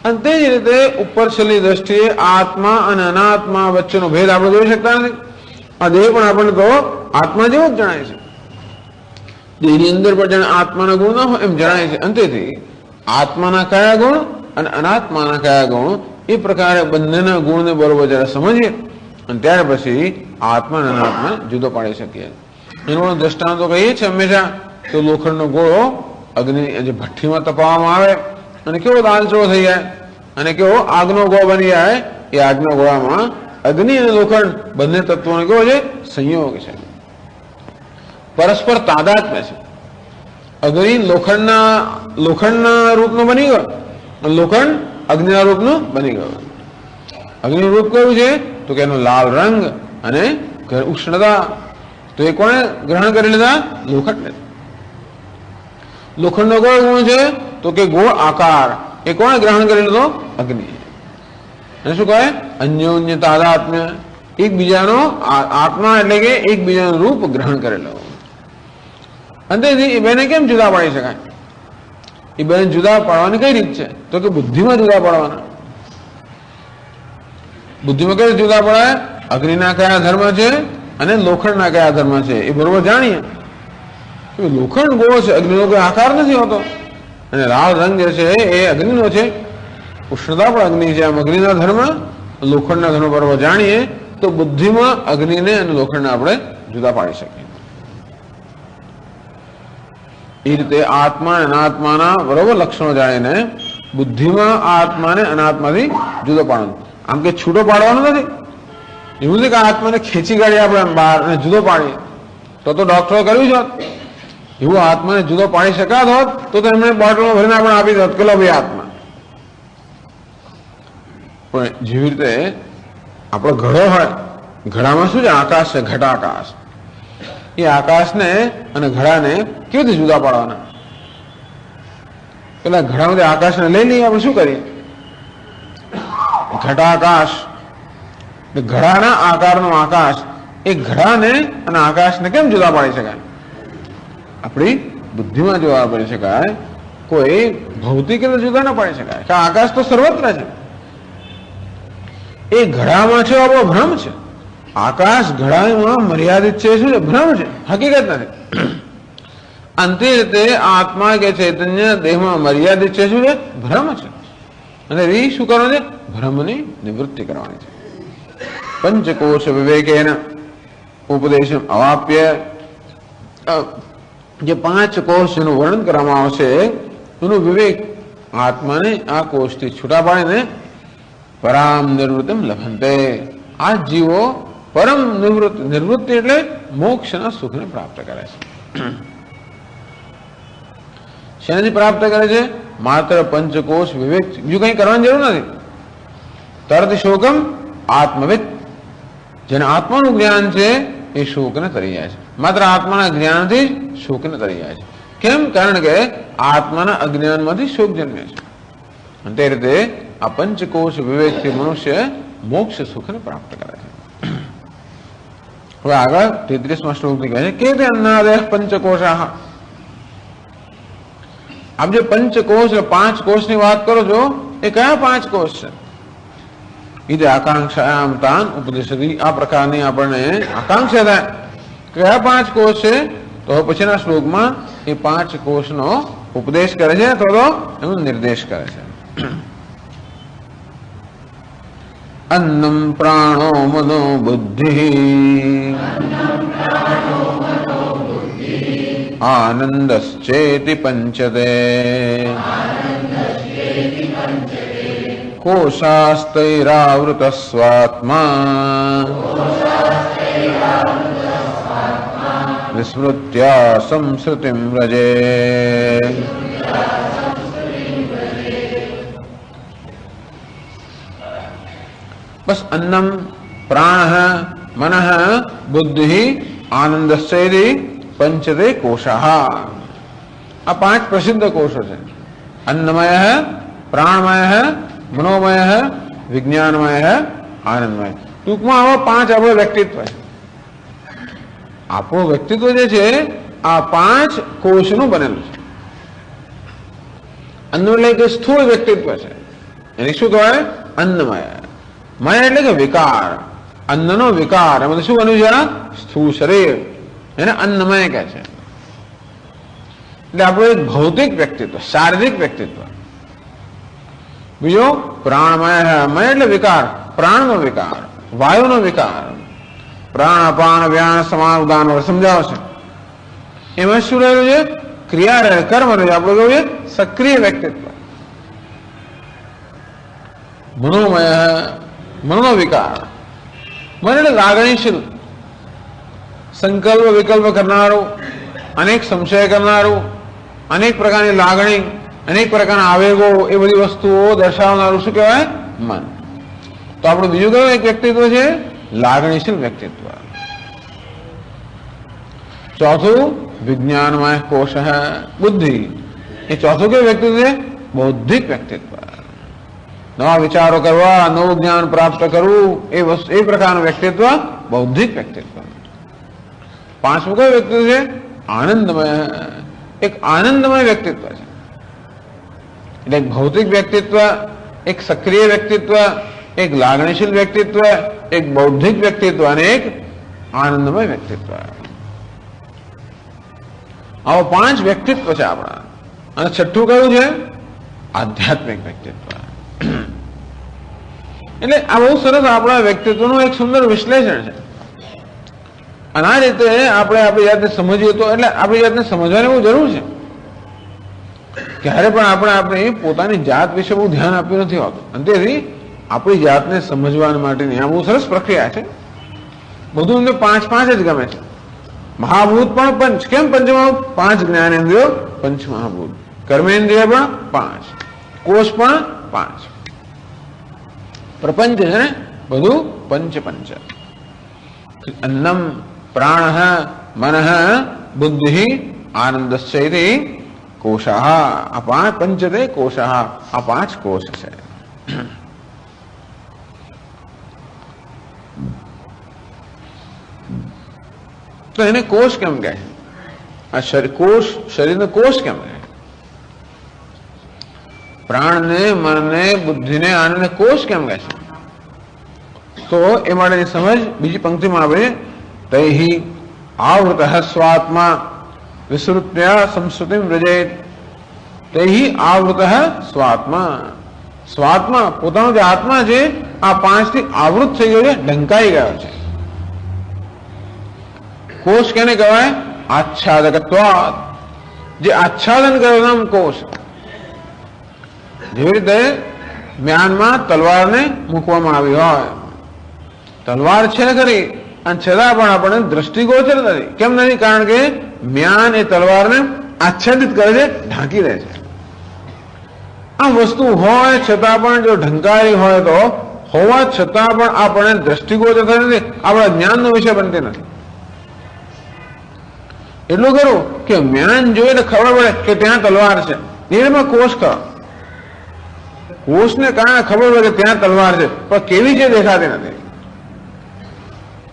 અને તે જ રીતે ઉપર છેલ્લી દ્રષ્ટિએ આત્મા અને અનાત્મા વચ્ચેનો ભેદ આપણે જોઈ શકતા નથી. આ દેહ પણ આપણને તો આત્મા જેવો જ જણાય છે. દેહની અંદર પણ જાણે આત્માના ગુણ ના હોય એમ જણાય છે. અંતેથી આત્માના કયા ગુણ અને અનાત્માના કયા ગુણ એ પ્રકારે બંનેના ગુણને બરોબર જયારે સમજીએ અને ત્યાર પછી આત્મા અને અનાત્મા જુદો પાડી શકીએ. એનો દ્રષ્ટાંતો કહીએ છીએ હંમેશા તો લોખંડનો ગોળો અગ્નિ જે ભઠ્ઠીમાં તપાવવામાં આવે અને કેવો દાલચોળો થઈ જાય અને કેવો આગનો ગોળો બની જાય. એ આગના ગોળામાં અગ્નિ અને લોખંડ બંને તત્વોનો કેવો છે? સંયોગ છે, પરસ્પર તાદાત્મ્ય છે. અગ્નિ લોખંડના રૂપનો બની ગયો અને લોખંડ અગ્નિના રૂપનું બની ગયો. અગ્નિનું રૂપ કયું છે તો કે એનો લાલ રંગ અને ઉષ્ણતા. તો એ કોણે ગ્રહણ કરી લીધા? લોખંડને. લોખંડનો કયો ગુણ છે તો કે ગોળ આકાર. એ કોણે ગ્રહણ કરી લીધો? અગ્નિ. અને શું કહે? અન્યોન્ય તાદાત્મ્ય. એકબીજાનો આત્મા એટલે કે એકબીજાનું રૂપ ગ્રહણ કરેલો. અંતેથી એ બેને કેમ જુદા પાડી શકાય? એ બેને જુદા પાડવાની કઈ રીત છે તો કે બુદ્ધિમાં જુદા પાડવાના. બુદ્ધિમાં કઈ જુદા પડાય? અગ્નિના કયા ધર્મ છે અને લોખંડના કયા ધર્મ છે એ બરોબર જાણીએ. લોખંડ ગોળો છે, અગ્નિનો કોઈ આકાર નથી હોતો, અને લાલ રંગ જે છે એ અગ્નિનો છે, ઉષ્ણતા પણ અગ્નિ છે. આમ અગ્નિના ધર્મ લોખંડના ધર્મ બરોબર જાણીએ તો બુદ્ધિમાં અગ્નિને અને લોખંડને આપણે જુદા પાડી શકીએ. એ રીતે આત્મા અને અનાત્માના બરોબર લક્ષણો જાણીને બુદ્ધિમાં આ આત્માને અનાત્માથી જુદો પાડવાનો. આમ કે છૂટો પાડવાનો નથી. એવું નથી કે આત્માને ખેંચી કાઢીએ આપણે બહાર અને જુદો પાડીએ તો ડોક્ટરો કર્યું છે. એવું આત્માને જુદો પાડી શકાત હોત તો એમને બોટલમાં ભરીને આપણે આપી દોત કે લો ભાઈ આત્મા. પણ જેવી રીતે આપણો ઘડો હોય, ઘડામાં શું છે? આકાશ છે, ઘટાકાશ. એ આકાશને અને ઘડાને કેવી રીતે જુદા પાડવાના? પેલા ઘડામાંથી આકાશને લઈ લઈએ આપણે શું કરીએ? ઘટાકાશ, ઘડાના આકારનો આકાશ. એ ઘડાને અને આકાશને કેમ જુદા પાડી શકાય? આપણી બુદ્ધિમાં જુદા પાડી શકાય, કોઈ ભૌતિક રીતે જુદા ના પાડી શકાય. કે આકાશ તો સર્વત્ર છે. એ ઘડામાં છે આપણો ભ્રમ છે. આકાશ ઘડામાં મર્યાદિત છે, શું છે? ભ્રમ છે, હકીકત નથી. અંતે રીતે આત્મા કે ચૈતન્ય દેહમાં મર્યાદિત છે, શું છે? ભ્રમ છે. અને એ શું કરવાનું છે? ભ્રમની નિવૃત્તિ કરવાની છે. પંચકોશ વિવેકેન ઉપદેશ અવાપ્ય. જે પાંચ કોષ જેનું વર્ણન કરવામાં આવશે એનું વિવેક આત્માને આ કોષથી છૂટા પાડીને પરામ નિવૃત્તિમ લભંતે. આ જીવો પરમ નિવૃત્તિ એટલે મોક્ષના સુખને પ્રાપ્ત કરે છે. શેનાથી પ્રાપ્ત કરે છે? માત્ર પંચકોશ વિવેક, બીજું કઈ કરવાની જરૂર નથી. તરત શોકમ આત્મવિદ. જેને આત્માનું જ્ઞાન છે એ શોકને તરી જાય છે. માત્ર આત્માના જ્ઞાનથી જ શોકને તરી જાય છે. કેમ? કારણ કે આત્માના અજ્ઞાનમાંથી શોક જન્મે છે. અને તે રીતે આ પંચકોશ વિવેકથી મનુષ્ય મોક્ષ સુખને પ્રાપ્ત કરે છે. હવે આગળ 33મા શ્લોકથી કહે છે કે તે અન્નાદય પંચકોશાહ. આપ જે પંચકોશ પાંચ કોષની વાત કરો છો એ કયા પાંચ કોષ છે? એ આકાંક્ષાયામ તાન ઉપદેશતી. આ પ્રકારની આપણને આકાંક્ષા થાય કયા 5 કોષ છે? તો પછીના શ્લોકમાં એ 5 કોષનો ઉપદેશ કરે છે અથવા તો એનો નિર્દેશ કરે છે. अन्नम प्राणो मनो बुद्धि आनंदश्चेति पंचते कोशास्तैरावृत स्वात्मा विस्मृत्या संसृतिं व्रजे. बस अन्नम प्राण मन बुद्धि आनंदश्चेति पंचते कोशः. આ 5 પ્રસિદ્ધ કોષો છે. અન્નમય, પ્રાણમય, મનોમય, વિજ્ઞાનમય, આનંદમય. ટૂંકમાં આવા 5 આપણું વ્યક્તિત્વ છે. આપણું વ્યક્તિત્વ જે છે આ 5 કોષનું બનેલું છે. અન્ન એટલે કે સ્થૂળ વ્યક્તિત્વ છે. એને શું કહેવાય? અન્નમય. મય એટલે કે વિકાર, અન્નનો વિકાર. એમાં શું બન્યું છે? સ્થૂળ શરીર. એને અન્નમય કહે છે. એટલે આપણું એક ભૌતિક વ્યક્તિત્વ, શારીરિક વ્યક્તિત્વ. બીજો પ્રાણમય. મય એટલે વિકાર, પ્રાણનો વિકાર, વાયુનો વિકાર. પ્રાણ અપાન વ્યાન સમાન ઉદાન સમજાવશે. એમાં શું રહેલું છે? ક્રિયા રહે, કર્મ રહે. આપણું કેવું છે? સક્રિય વ્યક્તિત્વ. મનોમય, મનનો વિકાર. મન એટલે લાગણીશીલ, સંકલ્પ વિકલ્પ કરનારું, અનેક સંશય કરનારું, અનેક પ્રકારની લાગણી, અનેક પ્રકારના આવેગો, એ બધી વસ્તુઓ દર્શાવનારું શું કહેવાય? મન. તો આપણું બીજું કયું એક વ્યક્તિત્વ છે? લાગણીશીલ વ્યક્તિત્વ. ચોથું વિજ્ઞાનમય કોષ બુદ્ધિ. એ ચોથું કયું વ્યક્તિત્વ છે? બૌદ્ધિક વ્યક્તિત્વ. નવા વિચારો કરવા, નવું જ્ઞાન પ્રાપ્ત કરવું, એ પ્રકારનું વ્યક્તિત્વ બૌદ્ધિક વ્યક્તિત્વ. 5મું કયું વ્યક્તિત્વ છે? આનંદમય. એક આનંદમય વ્યક્તિત્વ છે. એટલે એક ભૌતિક વ્યક્તિત્વ, એક સક્રિય વ્યક્તિત્વ, એક લાગણીશીલ વ્યક્તિત્વ, એક બૌદ્ધિક વ્યક્તિત્વ અને એક આનંદમય વ્યક્તિત્વ. આવો 5 વ્યક્તિત્વ છે આપણા. અને છઠ્ઠું કયું છે? આધ્યાત્મિક વ્યક્તિત્વ. એટલે આ બહુ સરસ આપણા વ્યક્તિત્વનું એક સુંદર વિશ્લેષણ છે. અને આ રીતે આપણે આપણી જાતને સમજીએ તો, એટલે આપણી જાતને સમજવાની બહુ જરૂર છે. ક્યારે પણ આપણે આપણી પોતાની જાત વિશે બહુ ધ્યાન આપ્યું નથી હોતું. અને તેથી આપણી જાતને સમજવા માટેની આ બહુ સરસ પ્રક્રિયા છે. બધું એમને 5 જ ગમે છે. મહાભૂત પણ 5. કેમ પંચમહાભૂત? 5 જ્ઞાનેન્દ્રિયો પંચમહાભૂત. કર્મેન્દ્રિય પણ 5, કોષ પણ 5. પ્રપંચ છે ને બધું પંચ. અન્નમ પ્રાણ મન બુદ્ધિ આનંદશ્ચૈતિ કોશઃ. આ 5 પંચતે કોશઃ. આ 5 કોષ છે. તો એને કોષ કેમ કહે? આ કોષ, શરીરનો કોષ કેમ કહે? પ્રાણને, મનને, બુદ્ધિને, આનંદને કોષ કેમ કહે છે? તો એ માટેની સમજ બીજી પંક્તિમાં આવે. તૈહિ આવૃત સ્વાત્મા વિસ્મૃત્ય સંસ્કૃતિમ વ્રજેત. તૈહિ આવૃત સ્વાત્મા. સ્વાત્મા પોતાનો જે આત્મા છે આ 5થી આવૃત થઈ ગયો છે, ઢંકાઈ ગયો છે. કોષ કેને કહેવાય? આચ્છાદકત્વાદ. જે આચ્છાદન કરે નામ કોષ. જેવી રીતે મ્યાનમાં તલવારને મૂકવામાં આવી હોય, તલવાર છે ખરી અને છતાં પણ આપણને દ્રષ્ટિગોચર નથી. કેમ નથી? કારણ કે મ્યાન એ તલવારને આચ્છાદિત કરે છે, ઢાંકી દે છે. આ વસ્તુ હોય છતાં પણ જો ઢંકાઈ હોય તો હોવા છતાં પણ આપણને દ્રષ્ટિગોચર થતી નથી, આપણા જ્ઞાનનો વિષય બનતી નથી. એટલું ખરું કે જ્ઞાન જોઈએ એટલે ખબર પડે કે ત્યાં તલવાર છે. એમાં કોષ કરો, કોષને કારણે ખબર પડે કે ત્યાં તલવાર છે, પણ કેવી છે દેખાતી નથી.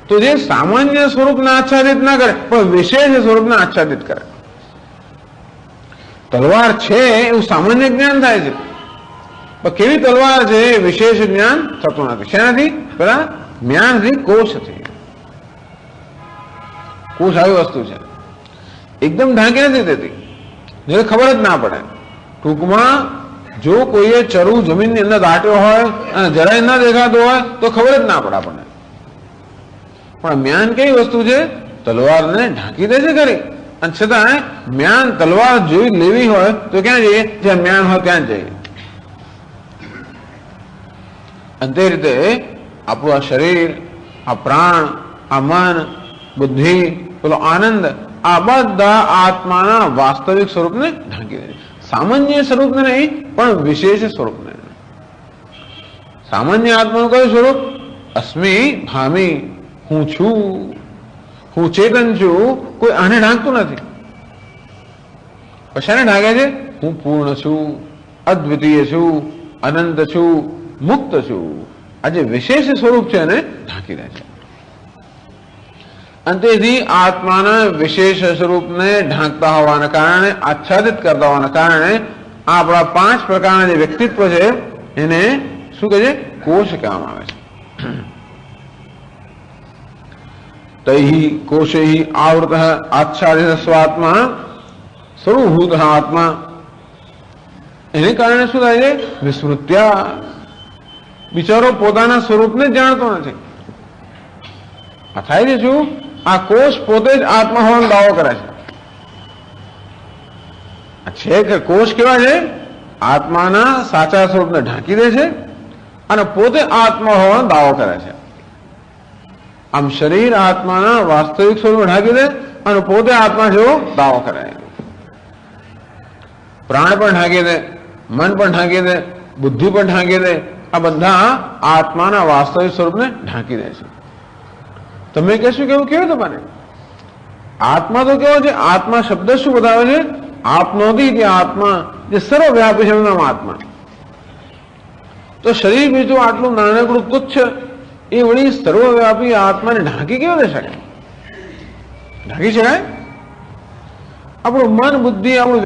તો જે સામાન્ય સ્વરૂપને આચ્છાદિત ના કરે પણ વિશેષ સ્વરૂપને આચ્છાદિત કરે. તલવાર છે એવું સામાન્ય જ્ઞાન થાય છે, પણ કેવી તલવાર છે એ વિશેષ જ્ઞાન થતું નથી. શેનાથી? પેલા જ્ઞાનથી, કોષથી. કોષ આવી વસ્તુ છે, એકદમ ઢાંકી નથી દેતી, જેને ખબર જ ના પડે. ટૂંકમાં જો કોઈએ ચરુ જમીનની અંદર દાટ્યો હોય અને જરાય ના દેખાતો હોય તો ખબર જ ના પડે આપણને. પણ મ્યાન કેવી વસ્તુ છે? તલવારને ઢાંકી દે છે ખરી, અને છતાં મ્યાન તલવાર જોઈ લેવી હોય તો ક્યાં જઈએ? જ્યાં મ્યાન હોય ત્યાં જઈએ. અને તે રીતે આપણું આ શરીર, આ પ્રાણ, આ મન, બુદ્ધિ, પેલો આનંદ, આ બધા આત્માના વાસ્તવિક સ્વરૂપને ઢાંકી દે છે. સામાન્ય સ્વરૂપને નહીં, પણ વિશેષ સ્વરૂપને. સામાન્ય આત્માનું કયું સ્વરૂપ? અસ્મિ ભામી, હું છું, હું ચેતન છું. કોઈ આને ઢાંકતું નથી. પછાને ઢાંકે છે? હું પૂર્ણ છું, અદ્વિતીય છું, અનંત છું, મુક્ત છું. આ જે વિશેષ સ્વરૂપ છે એને ઢાંકી દે છે. અને તેથી આત્માના વિશેષ સ્વરૂપને ઢાંકતા હોવાના કારણે, આચ્છાદિત કરતા હોવાના કારણે આપણા 5 પ્રકારના જે વ્યક્તિત્વ છે એને શું કહે છે? કોષ કહેવામાં આવે છે. તૈ કોશૈ આવૃત આચ્છાદિત સ્વાત્મા સ્વરૂભૂત આત્મા. એને કારણે શું થાય છે? વિસ્મૃત્યા. બિચારો પોતાના સ્વરૂપને જાણતો નથી. આ થાય છે શું? આ કોષ પોતે જ આત્મા હોવાનો દાવો કરે છે કે કોષ કેવા છે? આત્માના સાચા સ્વરૂપને ઢાંકી દે છે અને પોતે આત્મા હોવાનો દાવો કરે છે. આમ શરીર આત્માના વાસ્તવિક સ્વરૂપને ઢાંકી દે અને પોતે આત્મા જેવો દાવો કરે. પ્રાણ પણ ઢાંકી દે, મન પણ ઢાંકી દે, બુદ્ધિ પણ ઢાંકી દે. આ બધા આત્માના વાસ્તવિક સ્વરૂપને ઢાંકી દે છે. તમે કહેશું કે એવું કેવું તમારે? આત્મા તો કેવો છે? આત્મા શબ્દ શું બતાવે છે? આપનોથી જે આત્મા, જે સર્વવ્યાપી છે એનું નામ આત્મા. તો શરીર બીજું આટલું નાનકડું તુચ્છ એ વળી સર્વવ્યાપી આત્માને ઢાંકી કેવું દે શકાય? ઢાંકી શકાય? આપણું મન, બુદ્ધિ, આપણું